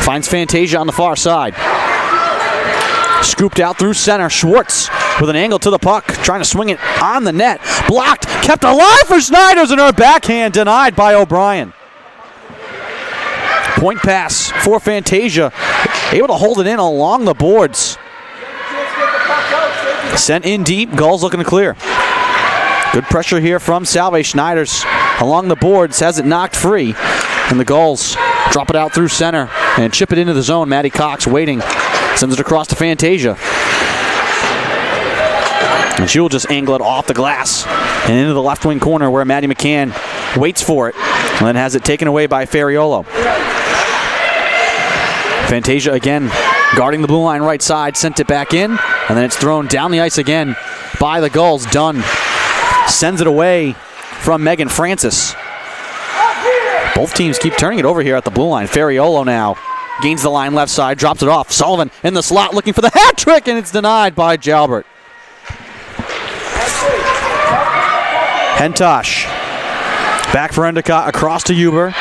Finds Fantasia on the far side. Scooped out through center. Schwartz with an angle to the puck, trying to swing it on the net. Blocked, kept alive for Schneiders, and her backhand denied by O'Brien. Point pass for Fantasia, able to hold it in along the boards. Sent in deep, Gulls looking to clear. Good pressure here from Salve. Schneiders along the boards, has it knocked free, and the Gulls drop it out through center and chip it into the zone. Maddie Cox waiting, sends it across to Fantasia. And she will just angle it off the glass and into the left wing corner where Maddie McCann waits for it and then has it taken away by Ferriolo. Fantasia again guarding the blue line right side, sent it back in, and then it's thrown down the ice again by the Gulls. Dunn sends it away from Megan Francis. Both teams keep turning it over here at the blue line. Ferriolo now gains the line left side, drops it off. Sullivan in the slot looking for the hat trick, and it's denied by Jalbert. Hentosh back for Endicott, across to Huber.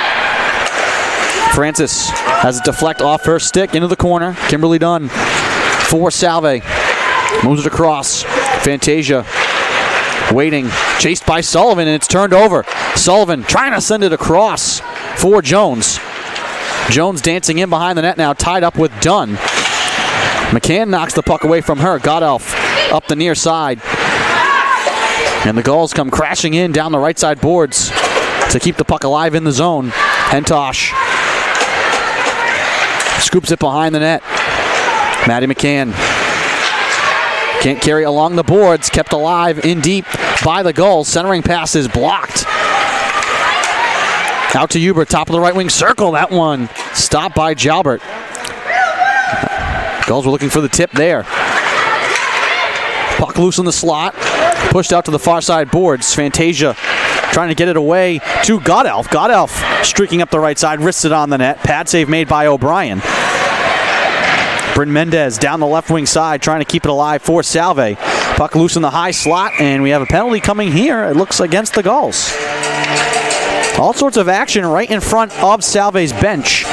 Francis has it deflect off her stick into the corner. Kimberly Dunn for Salve. Moves it across. Fantasia waiting, chased by Sullivan, and it's turned over. Sullivan trying to send it across for Jones. Jones dancing in behind the net now, tied up with Dunn. McCann knocks the puck away from her. Godelf up the near side. And the Gulls come crashing in down the right side boards to keep the puck alive in the zone. Hentosh scoops it behind the net. Maddie McCann can't carry along the boards, kept alive in deep by the Gulls. Centering pass is blocked. Out to Hubert, top of the right wing circle. That one stopped by Jalbert. Gulls were looking for the tip there. Puck loose in the slot. Pushed out to the far side boards. Fantasia trying to get it away to Godelf. Godelf streaking up the right side, wrists it on the net. Pad save made by O'Brien. Bryn Mendez down the left wing side trying to keep it alive for Salve. Puck loose in the high slot, and we have a penalty coming here. It looks against the Gulls. All sorts of action right in front of Salve's bench.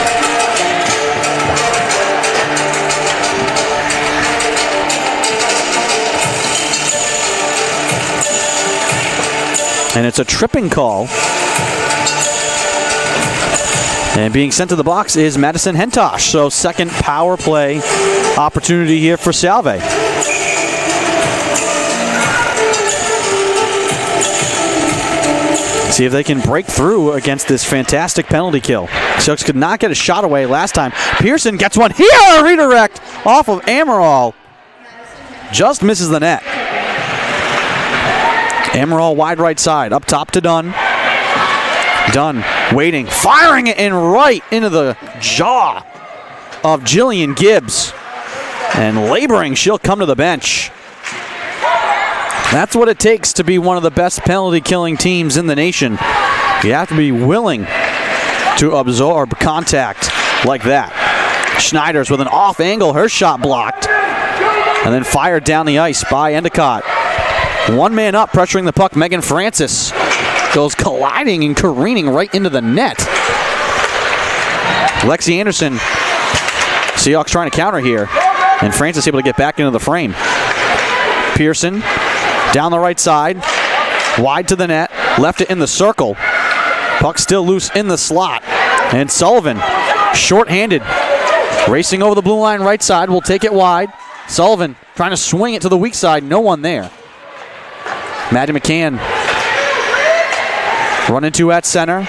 And it's a tripping call. And being sent to the box is Madison Hentosh. So second power play opportunity here for Salve. See if they can break through against this fantastic penalty kill. Seahawks could not get a shot away last time. Pearson gets one here. Redirect off of Amaral. Just misses the net. Amaral wide right side. Up top to Dunn. Dunn waiting. Firing it in right into the jaw of Jillian Gibbs. And laboring, she'll come to the bench. That's what it takes to be one of the best penalty-killing teams in the nation. You have to be willing to absorb contact like that. Schneider's with an off angle, her shot blocked, and then fired down the ice by Endicott. One man up, pressuring the puck. Megan Francis goes colliding and careening right into the net. Lexi Anderson, Seahawks trying to counter here, and Francis able to get back into the frame. Pearson down the right side, wide to the net, left it in the circle. Puck still loose in the slot. And Sullivan, short-handed, racing over the blue line right side, will take it wide. Sullivan trying to swing it to the weak side, no one there. Maddie McCann run into at center.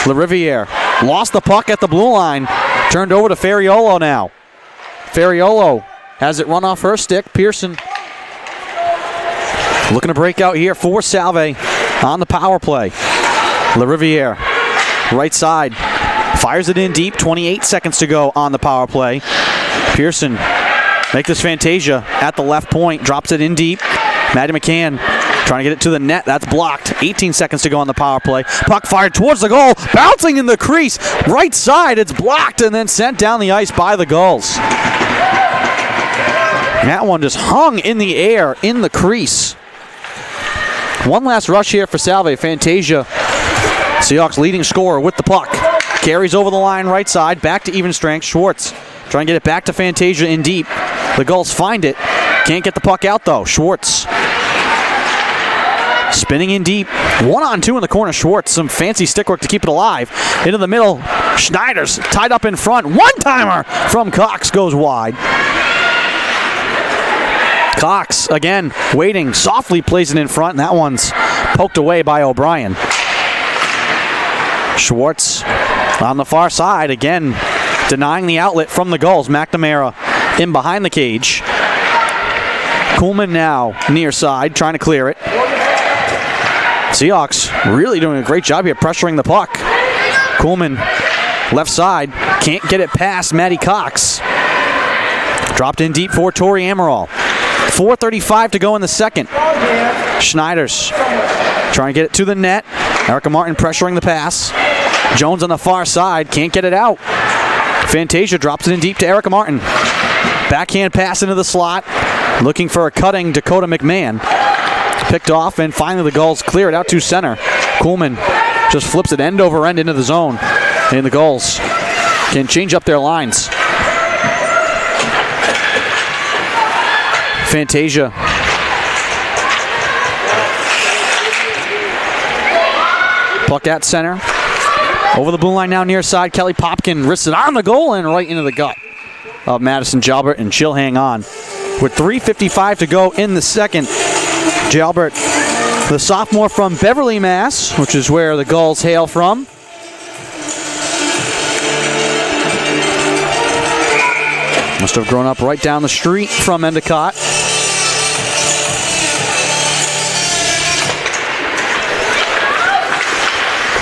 LaRiviere lost the puck at the blue line, turned over to Ferriolo now. Ferriolo has it run off her stick. Pearson looking to break out here for Salve on the power play. LaRiviere, right side, fires it in deep. 28 seconds to go on the power play. Pearson make this Fantasia at the left point, drops it in deep. Maddie McCann trying to get it to the net. That's blocked. 18 seconds to go on the power play. Puck fired towards the goal, bouncing in the crease. Right side, it's blocked and then sent down the ice by the Gulls. That one just hung in the air in the crease. One last rush here for Salve. Fantasia, Seahawks leading scorer with the puck. Carries over the line right side, back to even strength. Schwartz trying to get it back to Fantasia in deep. The Gulls find it. Can't get the puck out though. Schwartz spinning in deep. 1-on-2 in the corner. Schwartz, some fancy stick work to keep it alive. Into the middle. Schneider's tied up in front. One-timer from Cox goes wide. Cox, again, waiting, softly plays it in front, and that one's poked away by O'Brien. Schwartz on the far side, again, denying the outlet from the Gulls. McNamara in behind the cage. Kuhlman now near side, trying to clear it. Seahawks really doing a great job here, pressuring the puck. Kuhlman, left side, can't get it past Maddie Cox. Dropped in deep for Tori Amaral. 4:35 to go in the second. Schneider's trying to get it to the net. Erica Martin pressuring the pass. Jones on the far side, can't get it out. Fantasia drops it in deep to Erica Martin. Backhand pass into the slot. Looking for a cutting Dakota McMahon. Picked off, and finally the Gulls clear it out to center. Kuhlman just flips it end over end into the zone. And the Gulls can change up their lines. Fantasia. Puck at center. Over the blue line now near side. Kelly Popkin wrists it on the goal and right into the gut of Madison Jalbert, and she'll hang on. With 3:55 to go in the second, Jalbert, the sophomore from Beverly, Mass., which is where the Gulls hail from. Must have grown up right down the street from Endicott.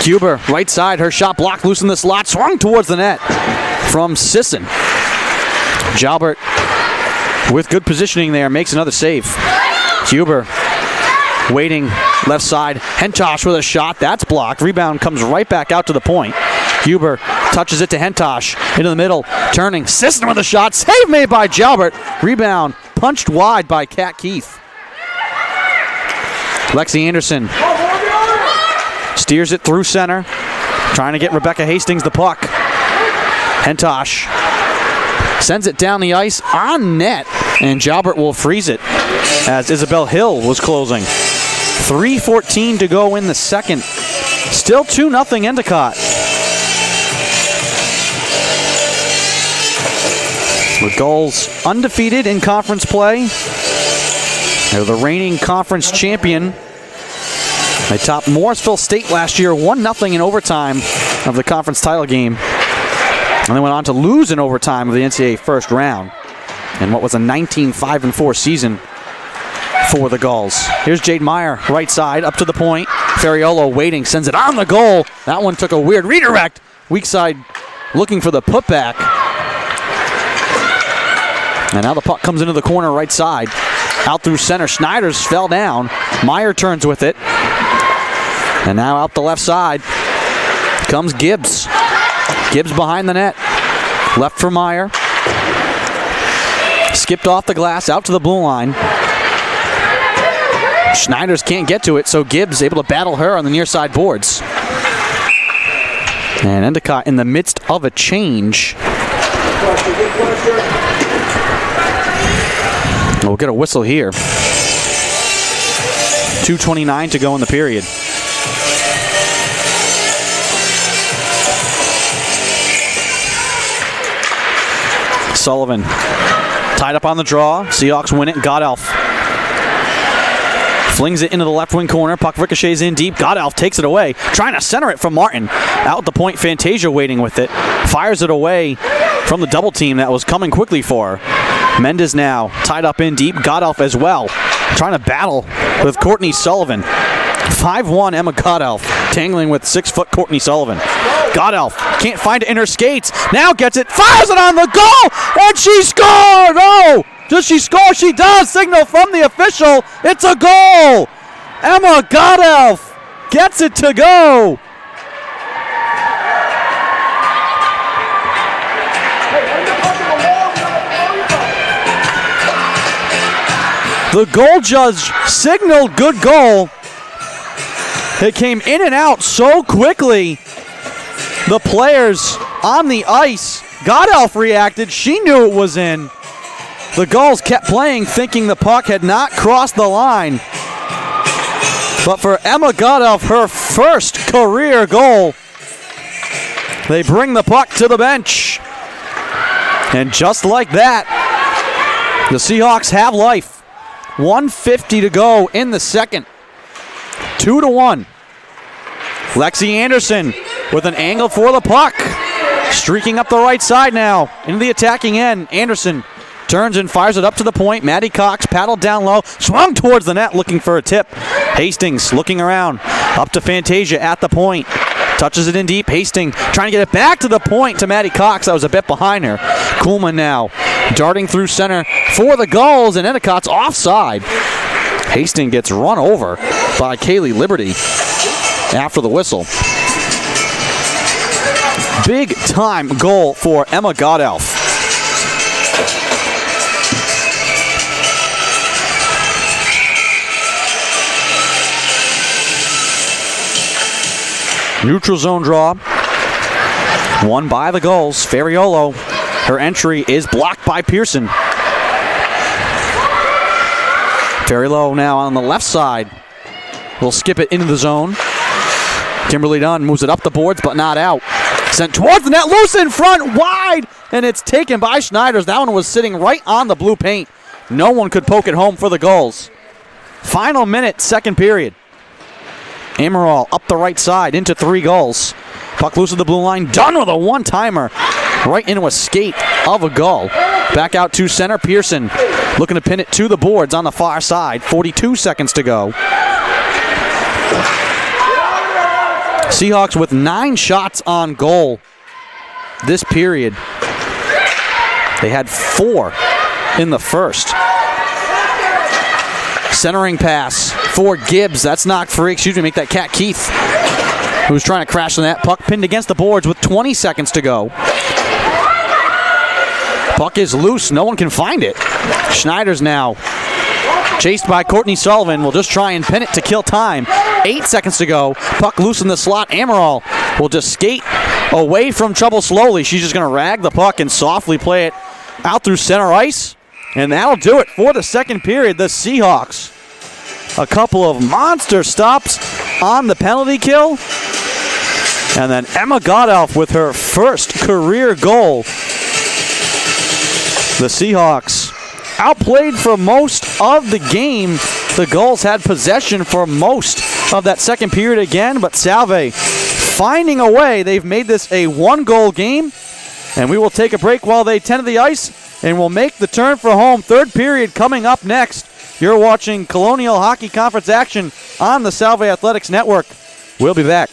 Huber, right side, her shot blocked, loose in the slot, swung towards the net from Sisson. Jalbert with good positioning there, makes another save. Huber waiting, left side, Hentosh with a shot, that's blocked. Rebound comes right back out to the point. Huber touches it to Hentosh, into the middle, turning, Sisson with a shot, save made by Jalbert. Rebound punched wide by Kat Keith. Lexi Anderson steers it through center, trying to get Rebecca Hastings the puck. Hentosh sends it down the ice on net, and Jalbert will freeze it as Isabel Hill was closing. 3:14 to go in the second. Still 2-0 Endicott. The Gulls undefeated in conference play. They're the reigning conference champion. They topped Morrisville State last year, 1-0 in overtime of the conference title game. And they went on to lose in overtime of the NCAA first round in what was a 19-5-4 season for the Gulls. Here's Jade Meyer, right side, up to the point. Ferriolo waiting, sends it on the goal. That one took a weird redirect. Weak side looking for the putback. And now the puck comes into the corner right side. Out through center, Schneiders fell down. Meyer turns with it. And now out the left side comes Gibbs. Gibbs behind the net. Left for Meyer. Skipped off the glass, out to the blue line. Schneiders can't get to it, so Gibbs able to battle her on the near side boards. And Endicott in the midst of a change. We'll get a whistle here. 2:29 to go in the period. Sullivan tied up on the draw. Seahawks win it. Godelf flings it into the left wing corner. Puck ricochets in deep. Godelf takes it away. Trying to center it from Martin. Out the point, Fantasia waiting with it. Fires it away from the double team that was coming quickly for her. Mendez now tied up in deep. Godelf as well. Trying to battle with Courtney Sullivan. 5'1" Emma Godelf tangling with 6-foot Courtney Sullivan. Godelf can't find it in her skates. Now gets it, fires it on the goal, and she scored! Oh! Does she score? She does! Signal from the official. It's a goal! Emma Godelf gets it to go! The goal judge signaled good goal. It came in and out so quickly. The players on the ice. Godelf reacted. She knew it was in. The Gulls kept playing, thinking the puck had not crossed the line. But for Emma Godelf, her first career goal, they bring the puck to the bench. And just like that, the Seahawks have life. 1:50 to go in the second. 2-1. Lexi Anderson with an angle for the puck. Streaking up the right side now into the attacking end. Anderson turns and fires it up to the point. Maddie Cox paddled down low. Swung towards the net looking for a tip. Hastings looking around. Up to Fantasia at the point. Touches it in deep. Hastings trying to get it back to the point to Maddie Cox. That was a bit behind her. Kuhlman now darting through center for the Gulls, and Endicott's offside. Hastings gets run over by Kaylee Liberty after the whistle. Big time goal for Emma Godelf. Neutral zone draw. Won by the Gulls. Ferriolo. Her entry is blocked by Pearson. Ferriolo now on the left side. Will skip it into the zone. Kimberly Dunn moves it up the boards, but not out. Sent towards the net, loose in front, wide, and it's taken by Schneiders. That one was sitting right on the blue paint. No one could poke it home for the Gulls. Final minute, second period. Amaral up the right side into 3 Gulls. Puck loose at the blue line. Dunn with a one-timer right into a skate of a Gull. Back out to center. Pearson looking to pin it to the boards on the far side. 42 seconds to go. Seahawks with 9 shots on goal this period. They had 4 in the first. Centering pass for Gibbs. That's knocked free. Make that Cat Keith, who was trying to crash the net. Puck pinned against the boards with 20 seconds to go. Puck is loose. No one can find it. Schneider's now chased by Courtney Sullivan. Will just try and pin it to kill time. 8 seconds to go. Puck loose in the slot. Amaral will just skate away from trouble slowly. She's just going to rag the puck and softly play it out through center ice. And that'll do it for the second period. The Seahawks, a couple of monster stops on the penalty kill. And then Emma Godelf with her first career goal. The Seahawks outplayed for most of the game. The Gulls had possession for most of that second period again, but Salve finding a way. They've made this a 1-goal game, and we will take a break while they tend to the ice, and we'll make the turn for home. Third period coming up next. You're watching Colonial Hockey Conference action on the Salve Athletics Network. We'll be back.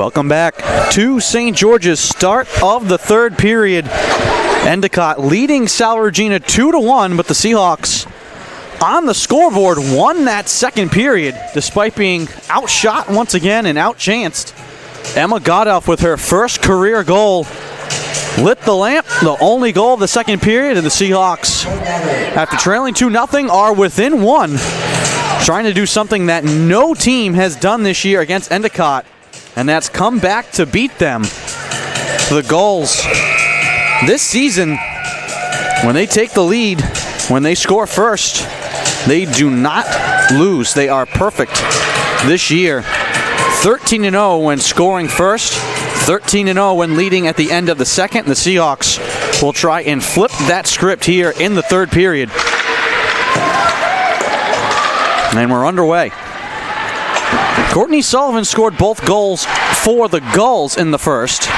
Welcome back to St. George's. Start of the third period. Endicott leading Salve Regina 2-1, but the Seahawks on the scoreboard won that second period despite being outshot once again and outchanced. Emma Godelf with her first career goal lit the lamp, the only goal of the second period, and the Seahawks, after trailing 2-0, are within one, trying to do something that no team has done this year against Endicott, and that's come back to beat them. The goals this season, when they take the lead, when they score first, they do not lose. They are perfect this year. 13-0 when scoring first, 13-0 when leading at the end of the second. The Seahawks will try and flip that script here in the third period. And we're underway. Courtney Sullivan scored both goals for the Gulls in the first.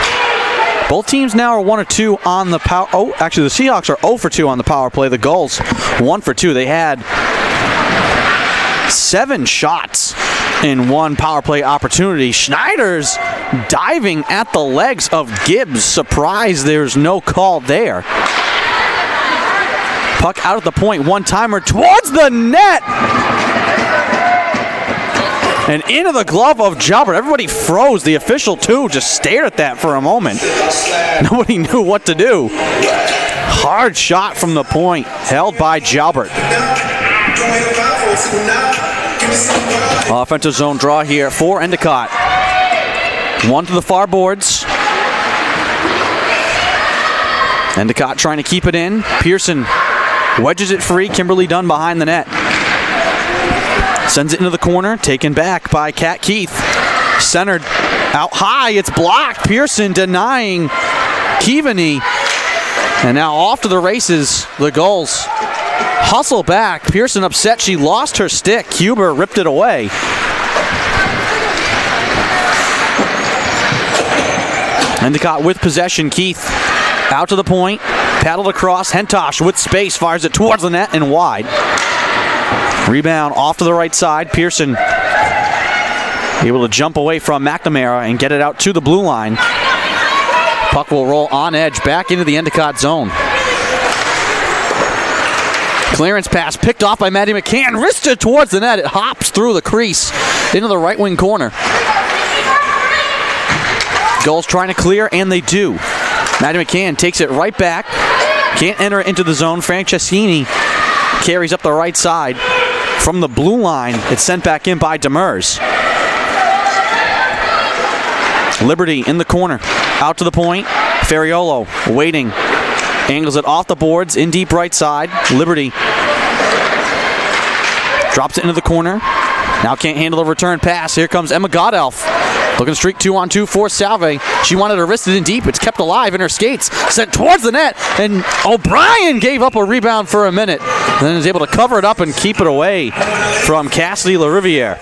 Both teams now are 1 or 2 on the power. Oh, actually, the Seahawks are 0 for 2 on the power play. The Gulls 1 for 2. They had 7 shots in one power play opportunity. Schneider's diving at the legs of Gibbs. Surprised there's no call there. Puck out at the point. One-timer towards the net. And into the glove of Jalbert. Everybody froze. The official, too, just stared at that for a moment. Nobody knew what to do. Hard shot from the point, held by Jalbert. Offensive zone draw here for Endicott. One to the far boards. Endicott trying to keep it in. Pearson wedges it free. Kimberly Dunn behind the net. Sends it into the corner, taken back by Kat Keith. Centered out high, it's blocked. Pearson denying Keaveney. And now off to the races, the Gulls hustle back. Pearson upset, she lost her stick. Huber ripped it away. Endicott with possession, Keith out to the point, paddled across. Hentosh with space, fires it towards the net and wide. Rebound off to the right side. Pearson able to jump away from McNamara and get it out to the blue line. Puck will roll on edge back into the Endicott zone. Clearance pass picked off by Maddie McCann. Wristed towards the net. It hops through the crease into the right wing corner. Gulls trying to clear, and they do. Maddie McCann takes it right back. Can't enter it into the zone. Franceschini carries up the right side. From the blue line, it's sent back in by Demers. Liberty in the corner. Out to the point. Ferriolo waiting. Angles it off the boards. In deep right side. Liberty drops it into the corner. Now can't handle the return pass. Here comes Emma Godelf. Looking to streak 2-on-2 for Salve. She wanted to wrist it in deep. It's kept alive in her skates. Sent towards the net. And O'Brien gave up a rebound for a minute. And then is able to cover it up and keep it away from Cassidy LaRiviere.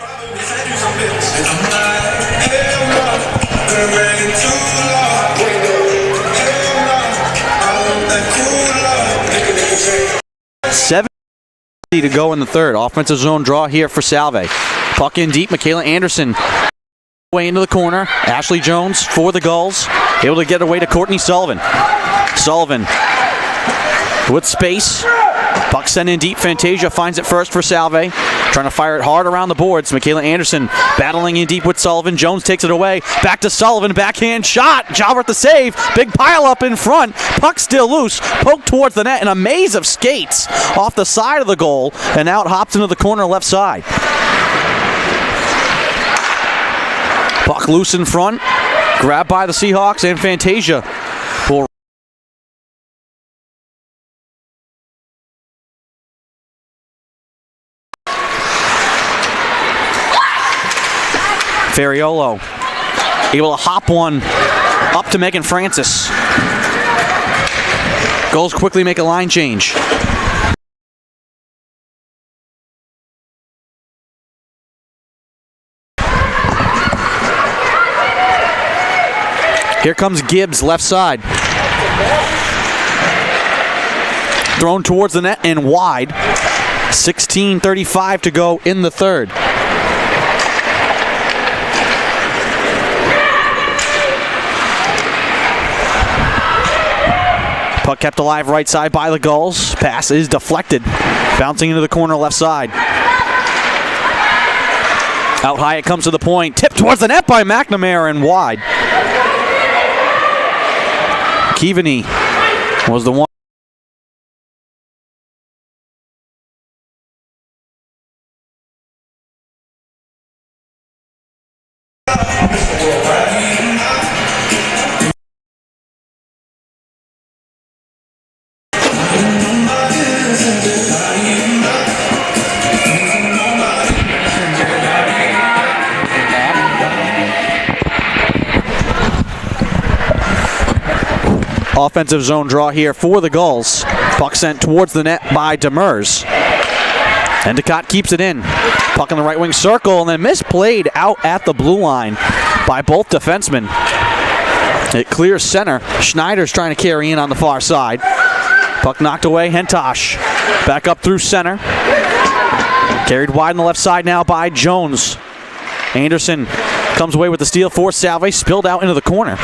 Seven to go in the third. Offensive zone draw here for Salve. Puck in deep. Michaela Anderson way into the corner. Ashley Jones for the Gulls. Able to get away to Courtney Sullivan. Sullivan with space. Puck sent in deep. Fantasia finds it first for Salve. Trying to fire it hard around the boards. Michaela Anderson battling in deep with Sullivan. Jones takes it away. Back to Sullivan. Backhand shot. Jalbert the save. Big pile up in front. Puck still loose. Poked towards the net. And a maze of skates off the side of the goal. And out hops into the corner left side. Puck loose in front. Grabbed by the Seahawks, and Fantasia will Ferriolo able to hop one up to Megan Francis. Gulls quickly make a line change. Here comes Gibbs, left side. Thrown towards the net and wide. 16:35 to go in the third. Puck kept alive right side by the Gulls. Pass is deflected. Bouncing into the corner left side. Out high it comes to the point. Tipped towards the net by McNamara and wide. Keaveney was the one. Offensive zone draw here for the Gulls. Puck sent towards the net by Demers. Endicott keeps it in. Puck in the right wing circle and then misplayed out at the blue line by both defensemen. It clears center. Schneider's trying to carry in on the far side. Puck knocked away. Hentosh back up through center. Carried wide on the left side now by Jones. Anderson comes away with the steal for Salve. Spilled out into the corner.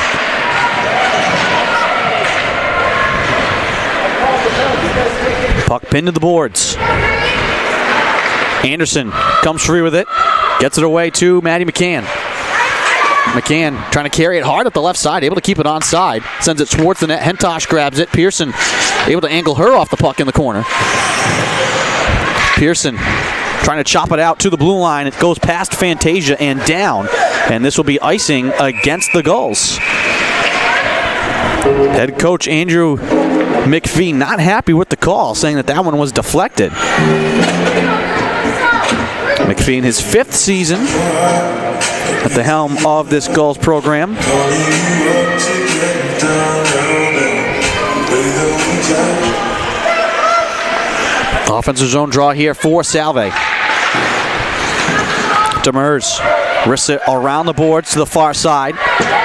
Puck pinned to the boards. Anderson comes free with it. Gets it away to Matty McCann. McCann trying to carry it hard up the left side. Able to keep it onside. Sends it towards the net. Hentosh grabs it. Pearson able to angle her off the puck in the corner. Pearson trying to chop it out to the blue line. It goes past Fantasia and down. And this will be icing against the Gulls. Head coach Andrew McPhee not happy with the call, saying that one was deflected. McPhee in his 5th season at the helm of this Gulls program. Offensive zone draw here for Salve. Demers wrists it around the boards to the far side.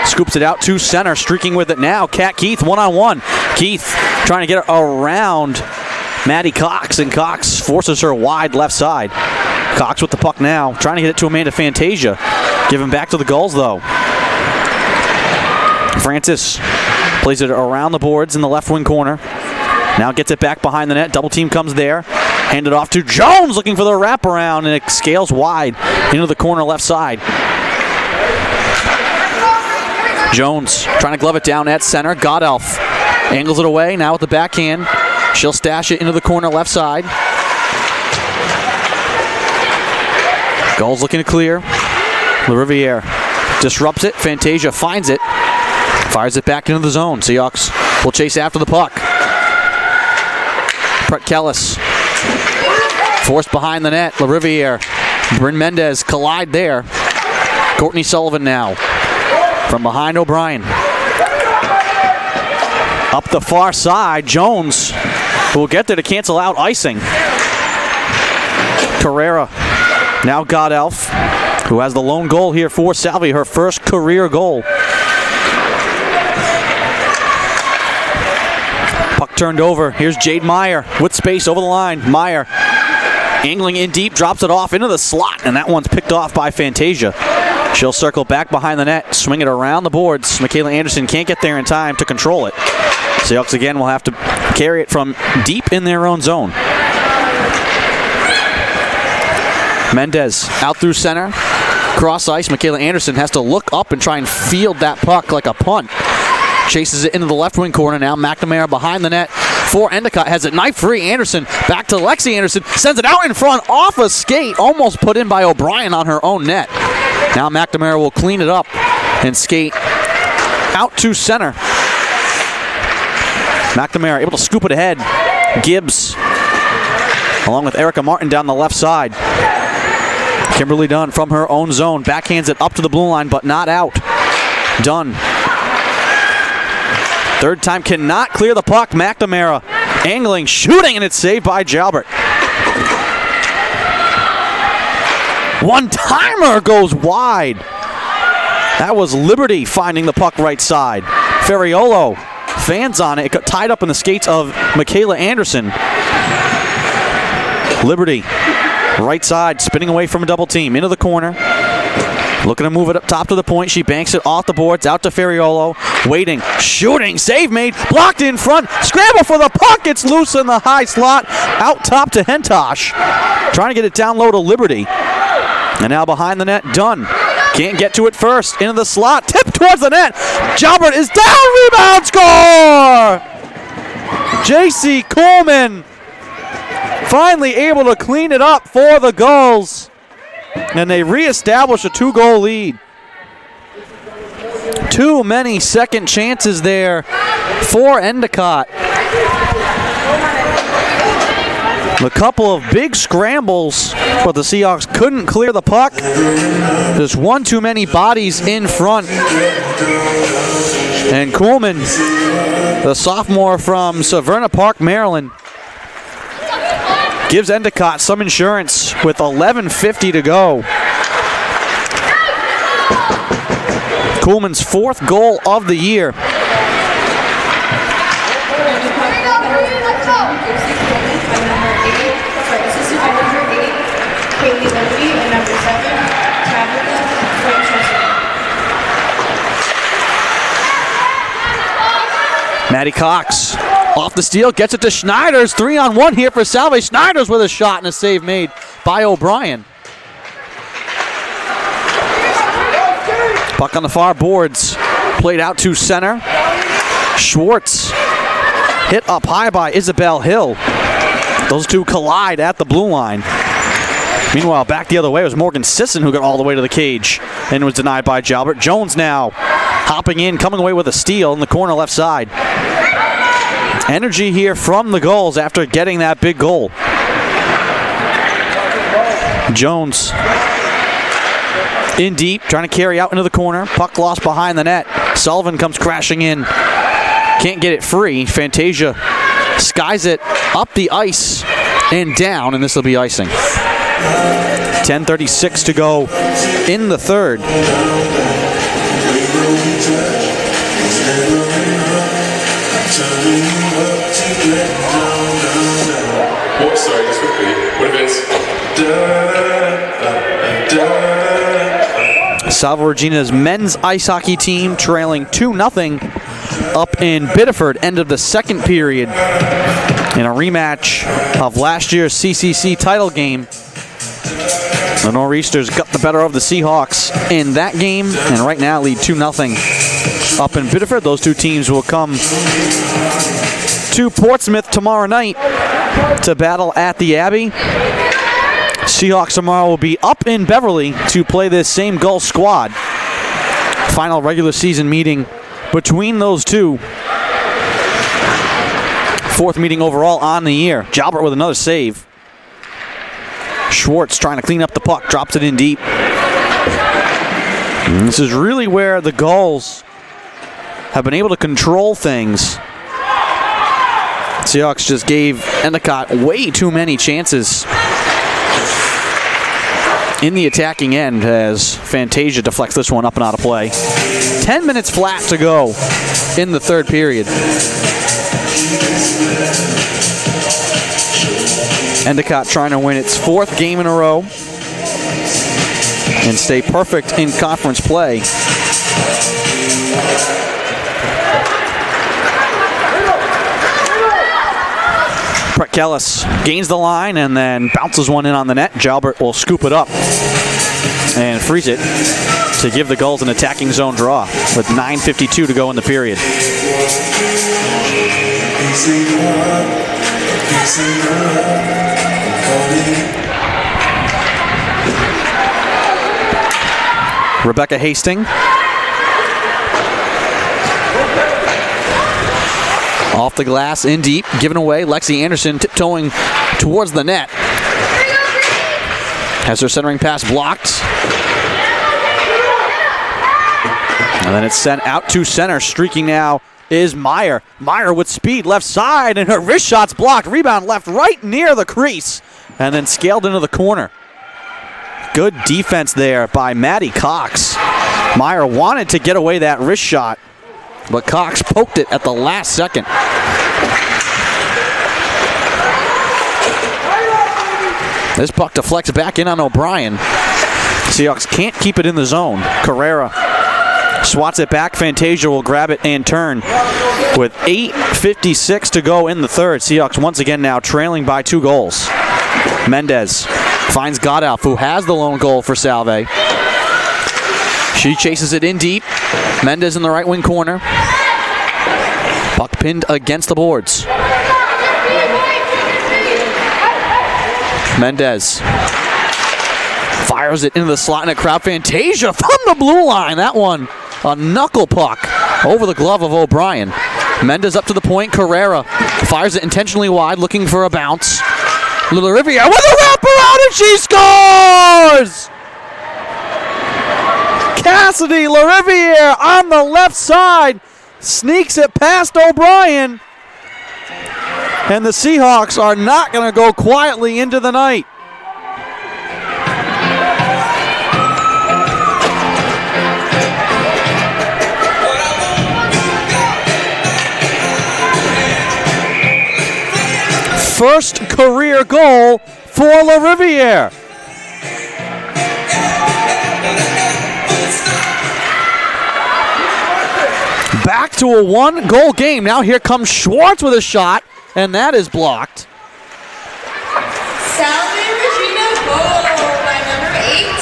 Scoops it out to center, streaking with it now. Cat Keith one-on-one. Keith trying to get it around Maddie Cox, and Cox forces her wide left side. Cox with the puck now, trying to get it to Amanda Fantasia. Giving back to the Gulls, though. Francis plays it around the boards in the left wing corner. Now gets it back behind the net. Double team comes there. Handed off to Jones, looking for the wraparound, and it scales wide into the corner left side. Jones trying to glove it down at center. Godelf angles it away, now with the backhand. She'll stash it into the corner left side. Gulls looking to clear. LaRiviere disrupts it. Fantasia finds it. Fires it back into the zone. Seahawks will chase after the puck. Brett Kellis forced behind the net. LaRiviere. Bryn Mendez collide there. Courtney Sullivan now. From behind O'Brien. Up the far side, Jones will get there to cancel out icing. Carrera, now Godelf, who has the lone goal here for Salve, her first career goal. Puck turned over. Here's Jade Meyer with space over the line. Meyer angling in deep, drops it off into the slot, and that one's picked off by Fantasia. She'll circle back behind the net, swing it around the boards. Michaela Anderson can't get there in time to control it. Seahawks again will have to carry it from deep in their own zone. Mendez out through center. Cross ice. Michaela Anderson has to look up and try and field that puck like a punt. Chases it into the left wing corner now. McNamara behind the net for Endicott. Has it knife free. Anderson back to Lexi Anderson. Sends it out in front off a skate. Almost put in by O'Brien on her own net. Now McNamara will clean it up and skate out to center. McNamara able to scoop it ahead. Gibbs along with Erica Martin down the left side. Kimberly Dunn from her own zone. Backhands it up to the blue line but not out. Dunn. Third time cannot clear the puck. McNamara angling, shooting, and it's saved by Jalbert. One-timer goes wide. That was Liberty finding the puck right side. Ferriolo fans on it. It got tied up in the skates of Michaela Anderson. Liberty, right side, spinning away from a double team. Into the corner. Looking to move it up top to the point. She banks it off the boards, out to Ferriolo. Waiting, shooting, save made, blocked in front. Scramble for the puck. It's loose in the high slot. Out top to Hentosh. Trying to get it down low to Liberty. And now behind the net, Dunn. Can't get to it first. Into the slot, tip towards the net. Jalbert is down, rebound, score! J.C. Coleman finally able to clean it up for the Gulls. And they reestablish a 2-goal lead. Too many second chances there for Endicott. A couple of big scrambles, but the Seahawks couldn't clear the puck. There's one too many bodies in front. And Coleman, the sophomore from Severna Park, Maryland, gives Endicott some insurance with 11:50 to go. Coleman's 4th goal of the year. Maddie Cox off the steal, gets it to Schneiders. 3-on-1 here for Salve. Schneiders with a shot and a save made by O'Brien. Puck on the far boards. Played out to center. Schwartz hit up high by Isabel Hill. Those two collide at the blue line. Meanwhile, back the other way was Morgan Sisson, who got all the way to the cage and was denied by Jalbert. Jones now hopping in, coming away with a steal in the corner left side. Energy here from the Gulls after getting that big goal. Jones in deep, trying to carry out into the corner. Puck lost behind the net. Sullivan comes crashing in. Can't get it free. Fantasia skies it up the ice and down, and this will be icing. 10:36 to go in the third. Oh, sorry, just quickly. What events? Salve Regina's men's ice hockey team trailing 2-0 up in Biddeford, end of the second period, in a rematch of last year's CCC title game. The Nor'easters got the better of the Seahawks in that game, and right now lead 2-0 up in Biddeford. Those two teams will come to Portsmouth tomorrow night to battle at the Abbey. Seahawks tomorrow will be up in Beverly to play this same Gull squad. Final regular season meeting between those two. 4th meeting overall on the year. Jalbert with another save. Schwartz trying to clean up the puck, drops it in deep. And this is really where the Gulls have been able to control things. Seahawks just gave Endicott way too many chances in the attacking end as Fantasia deflects this one up and out of play. 10 minutes flat to go in the third period. Endicott trying to win its 4th game in a row and stay perfect in conference play. Brett Kellis gains the line and then bounces one in on the net. Jalbert will scoop it up and freeze it to give the Gulls an attacking zone draw with 9:52 to go in the period. Rebecca Hastings off the glass, in deep, given away. Lexi Anderson tiptoeing towards the net. Has her centering pass blocked. And then it's sent out to center. Streaking now is Meyer. Meyer with speed left side, and her wrist shot's blocked. Rebound left right near the crease, and then scaled into the corner. Good defense there by Maddie Cox. Meyer wanted to get away that wrist shot, but Cox poked it at the last second. This puck deflects back in on O'Brien. Seahawks can't keep it in the zone. Carrera swats it back. Fantasia will grab it and turn. With 8:56 to go in the third, Seahawks once again now trailing by 2 goals. Mendez finds Godolph, who has the lone goal for Salve. She chases it in deep. Mendez in the right wing corner. Puck pinned against the boards. Mendez fires it into the slot in a crowd. Fantasia from the blue line. That one, a knuckle puck over the glove of O'Brien. Mendez up to the point. Carrera fires it intentionally wide, looking for a bounce. Riviere with a wraparound, and she scores! Cassidy LaRiviere on the left side sneaks it past O'Brien. And the Seahawks are not going to go quietly into the night. First career goal for LaRiviere. Back to a 1-goal game. Now here comes Schwartz with a shot, and that is blocked. Salve Regina goal by number 18,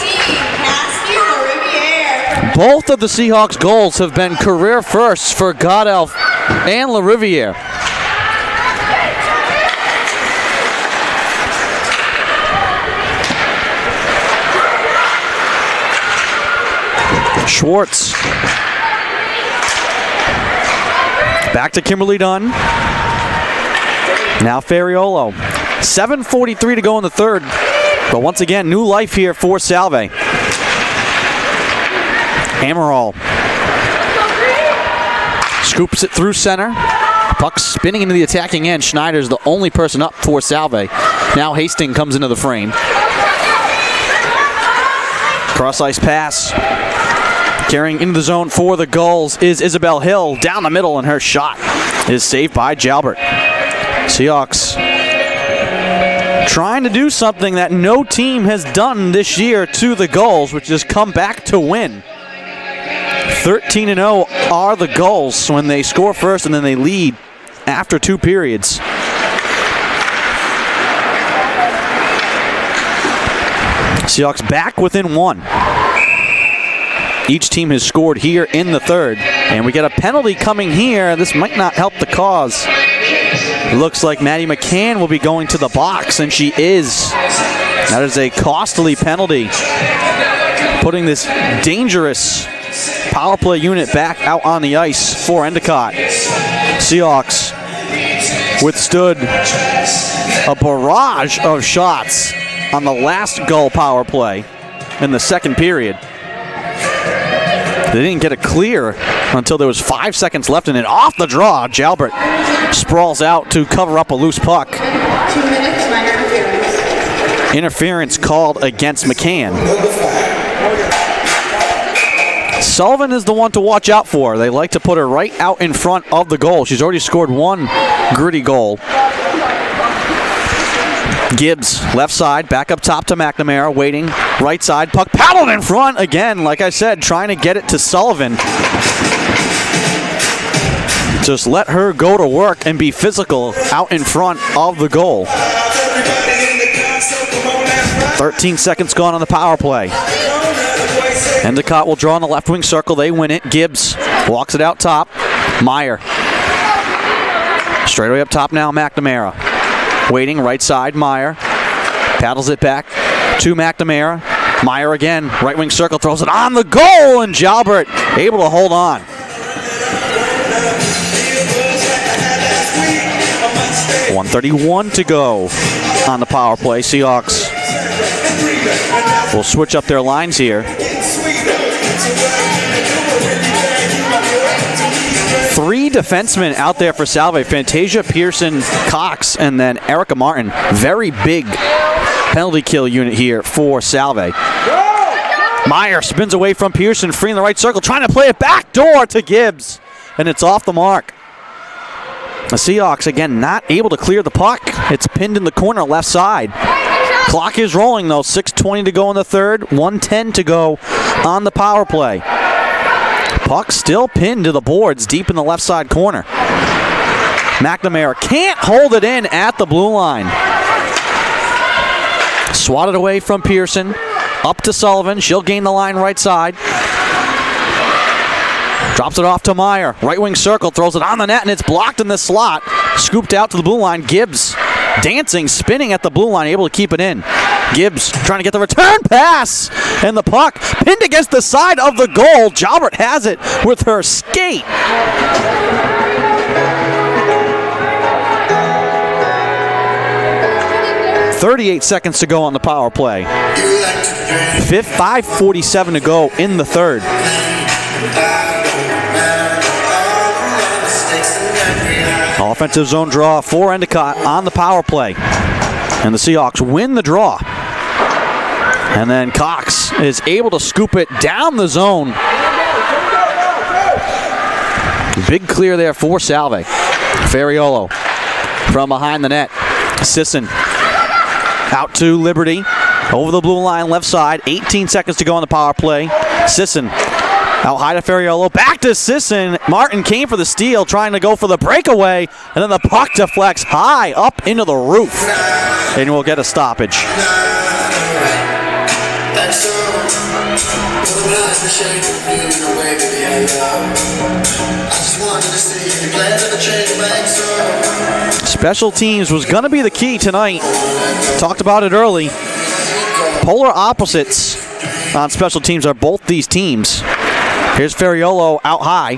Cassidy LaRiviere. Both of the Seahawks goals have been career firsts for Godolph and LaRiviere. Schwartz. Back to Kimberly Dunn. Now Ferriolo. 7:43 to go in the third. But once again, new life here for Salve. Amaral scoops it through center. Puck spinning into the attacking end. Schneider's the only person up for Salve. Now Hastings comes into the frame. Cross-ice pass. Carrying into the zone for the goals is Isabel Hill. Down the middle, and her shot is saved by Jalbert. Seahawks trying to do something that no team has done this year to the goals, which is come back to win. 13-0 are the goals when they score first and then they lead after 2 periods. Seahawks back within 1. Each team has scored here in the third, and we get a penalty coming here. This might not help the cause. It looks like Maddie McCann will be going to the box, and she is. That is a costly penalty, putting this dangerous power play unit back out on the ice for Endicott. Seahawks withstood a barrage of shots on the last goal power play in the second period. They didn't get a clear until there was 5 seconds left, and then off the draw, Jalbert sprawls out to cover up a loose puck. 2 minutes, minor interference. Interference called against McCann. Sullivan is the one to watch out for. They like to put her right out in front of the goal. She's already scored 1 gritty goal. Gibbs, left side, back up top to McNamara, waiting, right side, puck paddled in front again, like I said, trying to get it to Sullivan. Just let her go to work and be physical out in front of the goal. 13 seconds gone on the power play. Endicott will draw in the left wing circle, they win it. Gibbs walks it out top. Meyer. Straight away up top now, McNamara. Waiting, right side, Meyer. Paddles it back to McNamara. Meyer again, right wing circle, throws it on the goal, and Jalbert able to hold on. .131 to go on the power play. Seahawks will switch up their lines here. 3 defensemen out there for Salve. Fantasia, Pearson, Cox, and then Erica Martin. Very big penalty kill unit here for Salve. Meyer spins away from Pearson, free in the right circle, trying to play it back door to Gibbs, and it's off the mark. The Seahawks, again, not able to clear the puck. It's pinned in the corner left side. Clock is rolling, though. 6:20 to go in the third. 1:10 to go on the power play. Puck still pinned to the boards deep in the left side corner. McNamara can't hold it in at the blue line. Swatted away from Pearson. Up to Sullivan. She'll gain the line right side. Drops it off to Meyer. Right wing circle. Throws it on the net, and it's blocked in the slot. Scooped out to the blue line. Gibbs dancing, spinning at the blue line, able to keep it in. Gibbs trying to get the return pass. And the puck pinned against the side of the goal. Jalbert has it with her skate. .38 seconds to go on the power play. 5:47 to go in the third. Offensive zone draw for Endicott on the power play. And the Seahawks win the draw. And then Cox is able to scoop it down the zone. Big clear there for Salve. Ferriolo from behind the net. Sisson out to Liberty. Over the blue line, left side. 18 seconds to go on the power play. Sisson out high to Ferriolo. Back to Sisson. Martin came for the steal, trying to go for the breakaway. And then the puck deflects high up into the roof. And we'll get a stoppage. Special teams was going to be the key tonight. Talked about it early. Polar opposites on special teams are both these teams. Here's Ferriolo out high.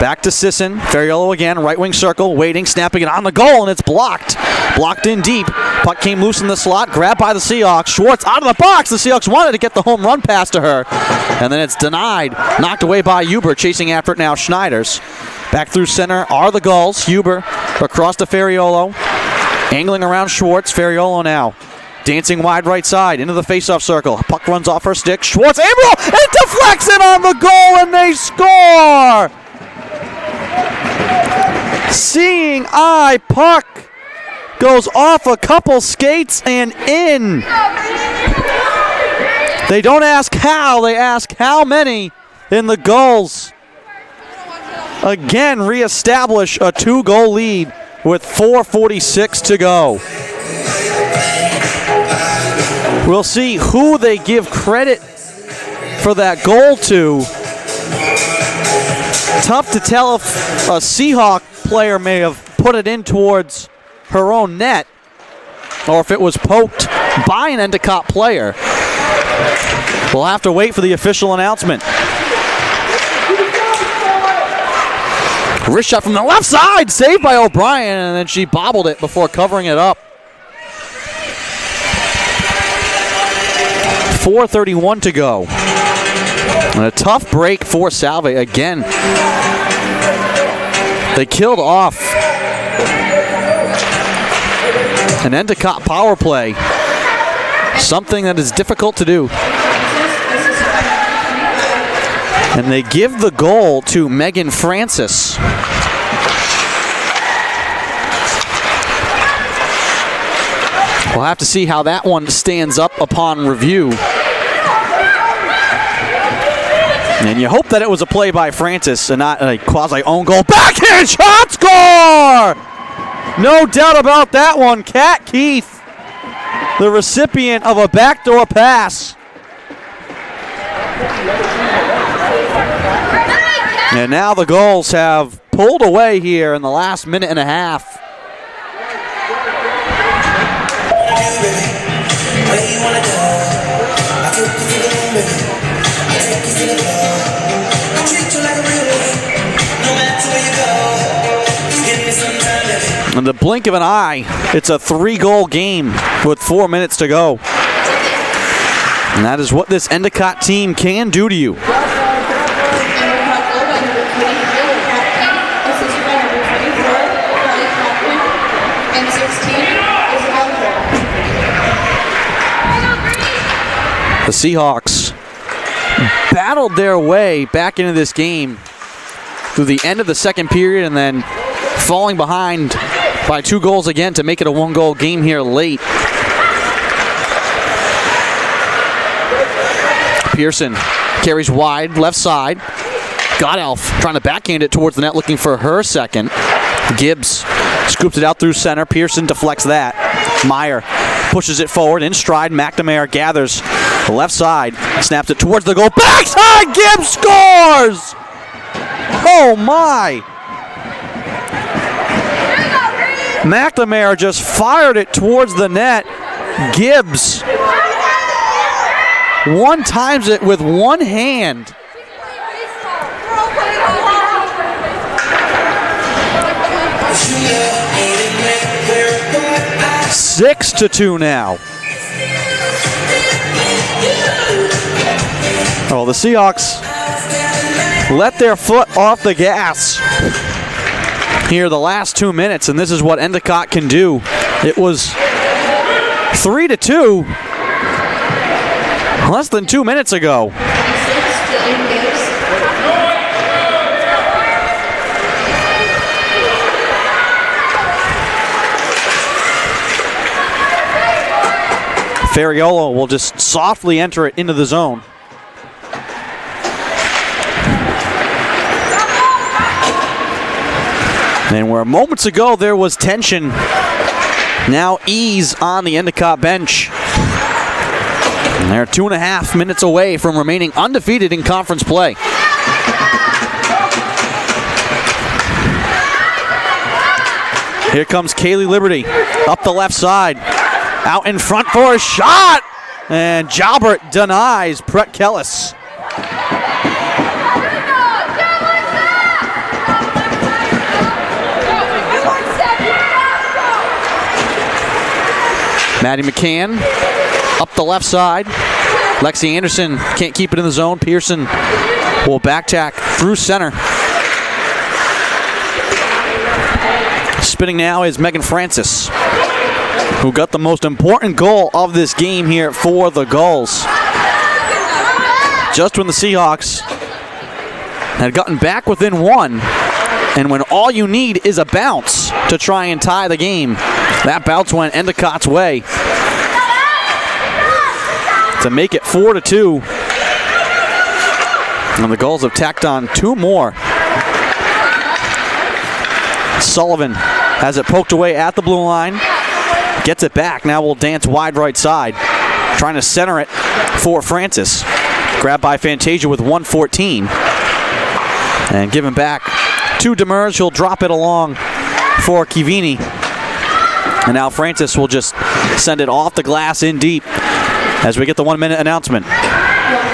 Back to Sisson. Ferriolo again, right wing circle, waiting, snapping it on the goal, and it's blocked. Blocked in deep. Puck came loose in the slot, grabbed by the Seahawks. Schwartz out of the box. The Seahawks wanted to get the home run pass to her, and then it's denied. Knocked away by Huber, chasing after it now, Schneiders. Back through center are the Gulls. Huber across to Ferriolo. Angling around Schwartz. Ferriolo now. Dancing wide right side into the faceoff circle. Puck runs off her stick. Schwartz able and deflects it on the goal, and they score! Seeing eye puck goes off a couple skates and in. They don't ask how, they ask how many, in the Gulls again reestablish a 2-goal lead with 4:46 to go. We'll see who they give credit for that goal to. Tough to tell if a Seahawk player may have put it in towards her own net or if it was poked by an Endicott player. We'll have to wait for the official announcement. Wrist shot from the left side, saved by O'Brien, and then she bobbled it before covering it up. 4:31 to go. And a tough break for Salve again. They killed off an Endicott power play. Something that is difficult to do. And they give the goal to Megan Francis. We'll have to see how that one stands up upon review. And you hope that it was a play by Francis and not a quasi-own goal. Backhand shot, score! No doubt about that one. Kat Keith, the recipient of a backdoor pass. And now the Gulls have pulled away here in the last minute and a half. In the blink of an eye, it's a 3-goal game with 4 minutes to go. And that is what this Endicott team can do to you. The Seahawks battled their way back into this game through the end of the second period and then falling behind by 2 goals again to make it a 1-goal game here late. Pearson carries wide, left side. Godelf trying to backhand it towards the net, looking for her second. Gibbs scoops it out through center. Pearson deflects that. Meyer pushes it forward in stride. McNamara gathers the left side, snaps it towards the goal. Backside, Gibbs scores! Oh my! McNamara just fired it towards the net. Gibbs one-times it with one hand. 6-2 now. Oh, the Seahawks let their foot off the gas here the last 2 minutes, and this is what Endicott can do. It was 3-2 less than 2 minutes ago. Ferriolo will just softly enter it into the zone. And where moments ago there was tension, now ease on the Endicott bench. And they're 2.5 minutes away from remaining undefeated in conference play. Here comes Kaylee Liberty up the left side. Out in front for a shot. And Jalbert denies Brett Kellis. Maddie McCann up the left side. Lexi Anderson can't keep it in the zone. Pearson will backtack through center. Spinning now is Megan Francis, who got the most important goal of this game here for the Gulls. Just when the Seahawks had gotten back within one, and when all you need is a bounce to try and tie the game, that bounce went Endicott's way to make it 4-2. And the Gulls have tacked on two more. Sullivan has it poked away at the blue line. Gets it back. Now will dance wide right side. Trying to center it for Francis. Grabbed by Fantasia with 1:14. And given back to Demers. He'll drop it along for Kivini. And now Francis will just send it off the glass in deep as we get the 1 minute announcement. 1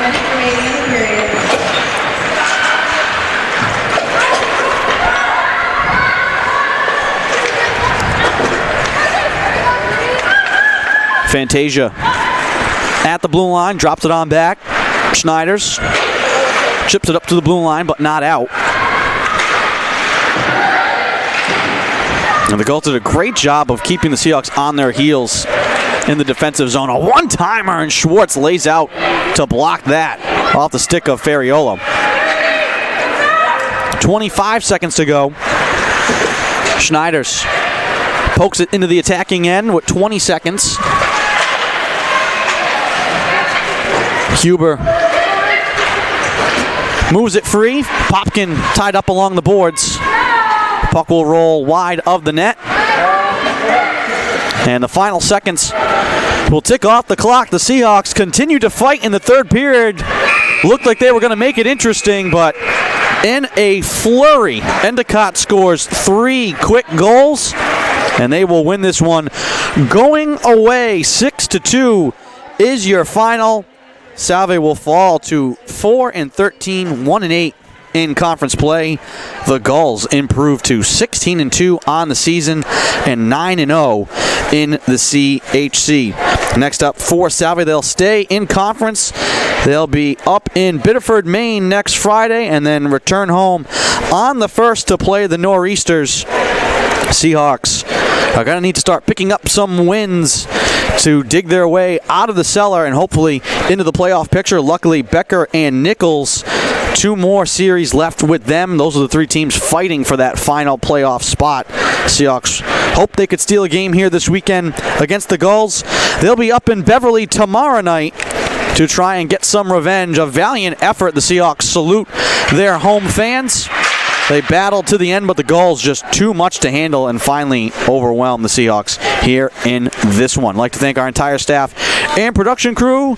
minute remaining in the period. Fantasia at the blue line, drops it on back. Schneiders chips it up to the blue line, but not out. And the Gulls did a great job of keeping the Seahawks on their heels in the defensive zone. A one-timer, and Schwartz lays out to block that off the stick of Ferriolo. 25 seconds to go. Schneiders pokes it into the attacking end with 20 seconds. Huber moves it free. Popkin tied up along the boards. Puck will roll wide of the net. And the final seconds will tick off the clock. The Seahawks continue to fight in the third period. Looked like they were going to make it interesting, but in a flurry, Endicott scores 3 quick goals, and they will win this one. Going away, 6-2 is your final. Salve will fall to 4-13, 1-8 in conference play. The Gulls improve to 16-2 on the season and 9-0 in the CHC. Next up for Salve, they'll stay in conference. They'll be up in Biddeford, Maine next Friday and then return home on the 1st to play the Nor'easters. Seahawks are going to need to start picking up some wins to dig their way out of the cellar and hopefully into the playoff picture. Luckily, Becker and Nichols, 2 more series left with them. Those are the 3 teams fighting for that final playoff spot. Seahawks hope they could steal a game here this weekend against the Gulls. They'll be up in Beverly tomorrow night to try and get some revenge. A valiant effort. The Seahawks salute their home fans. They battled to the end, but the Gulls just too much to handle and finally overwhelmed the Seahawks here in this one. I'd like to thank our entire staff and production crew.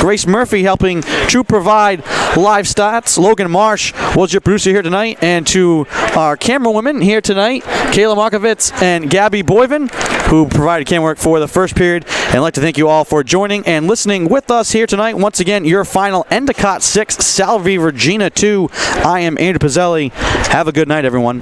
Grace Murphy helping to provide live stats. Logan Marsh was your producer here tonight. And to our camera women here tonight, Kayla Markovitz and Gabby Boyven, who provided camera work for the first period. And I'd like to thank you all for joining and listening with us here tonight. Once again, your final Endicott 6, Salve Regina 2. I am Andrew Pizzelli. Have a good night, everyone.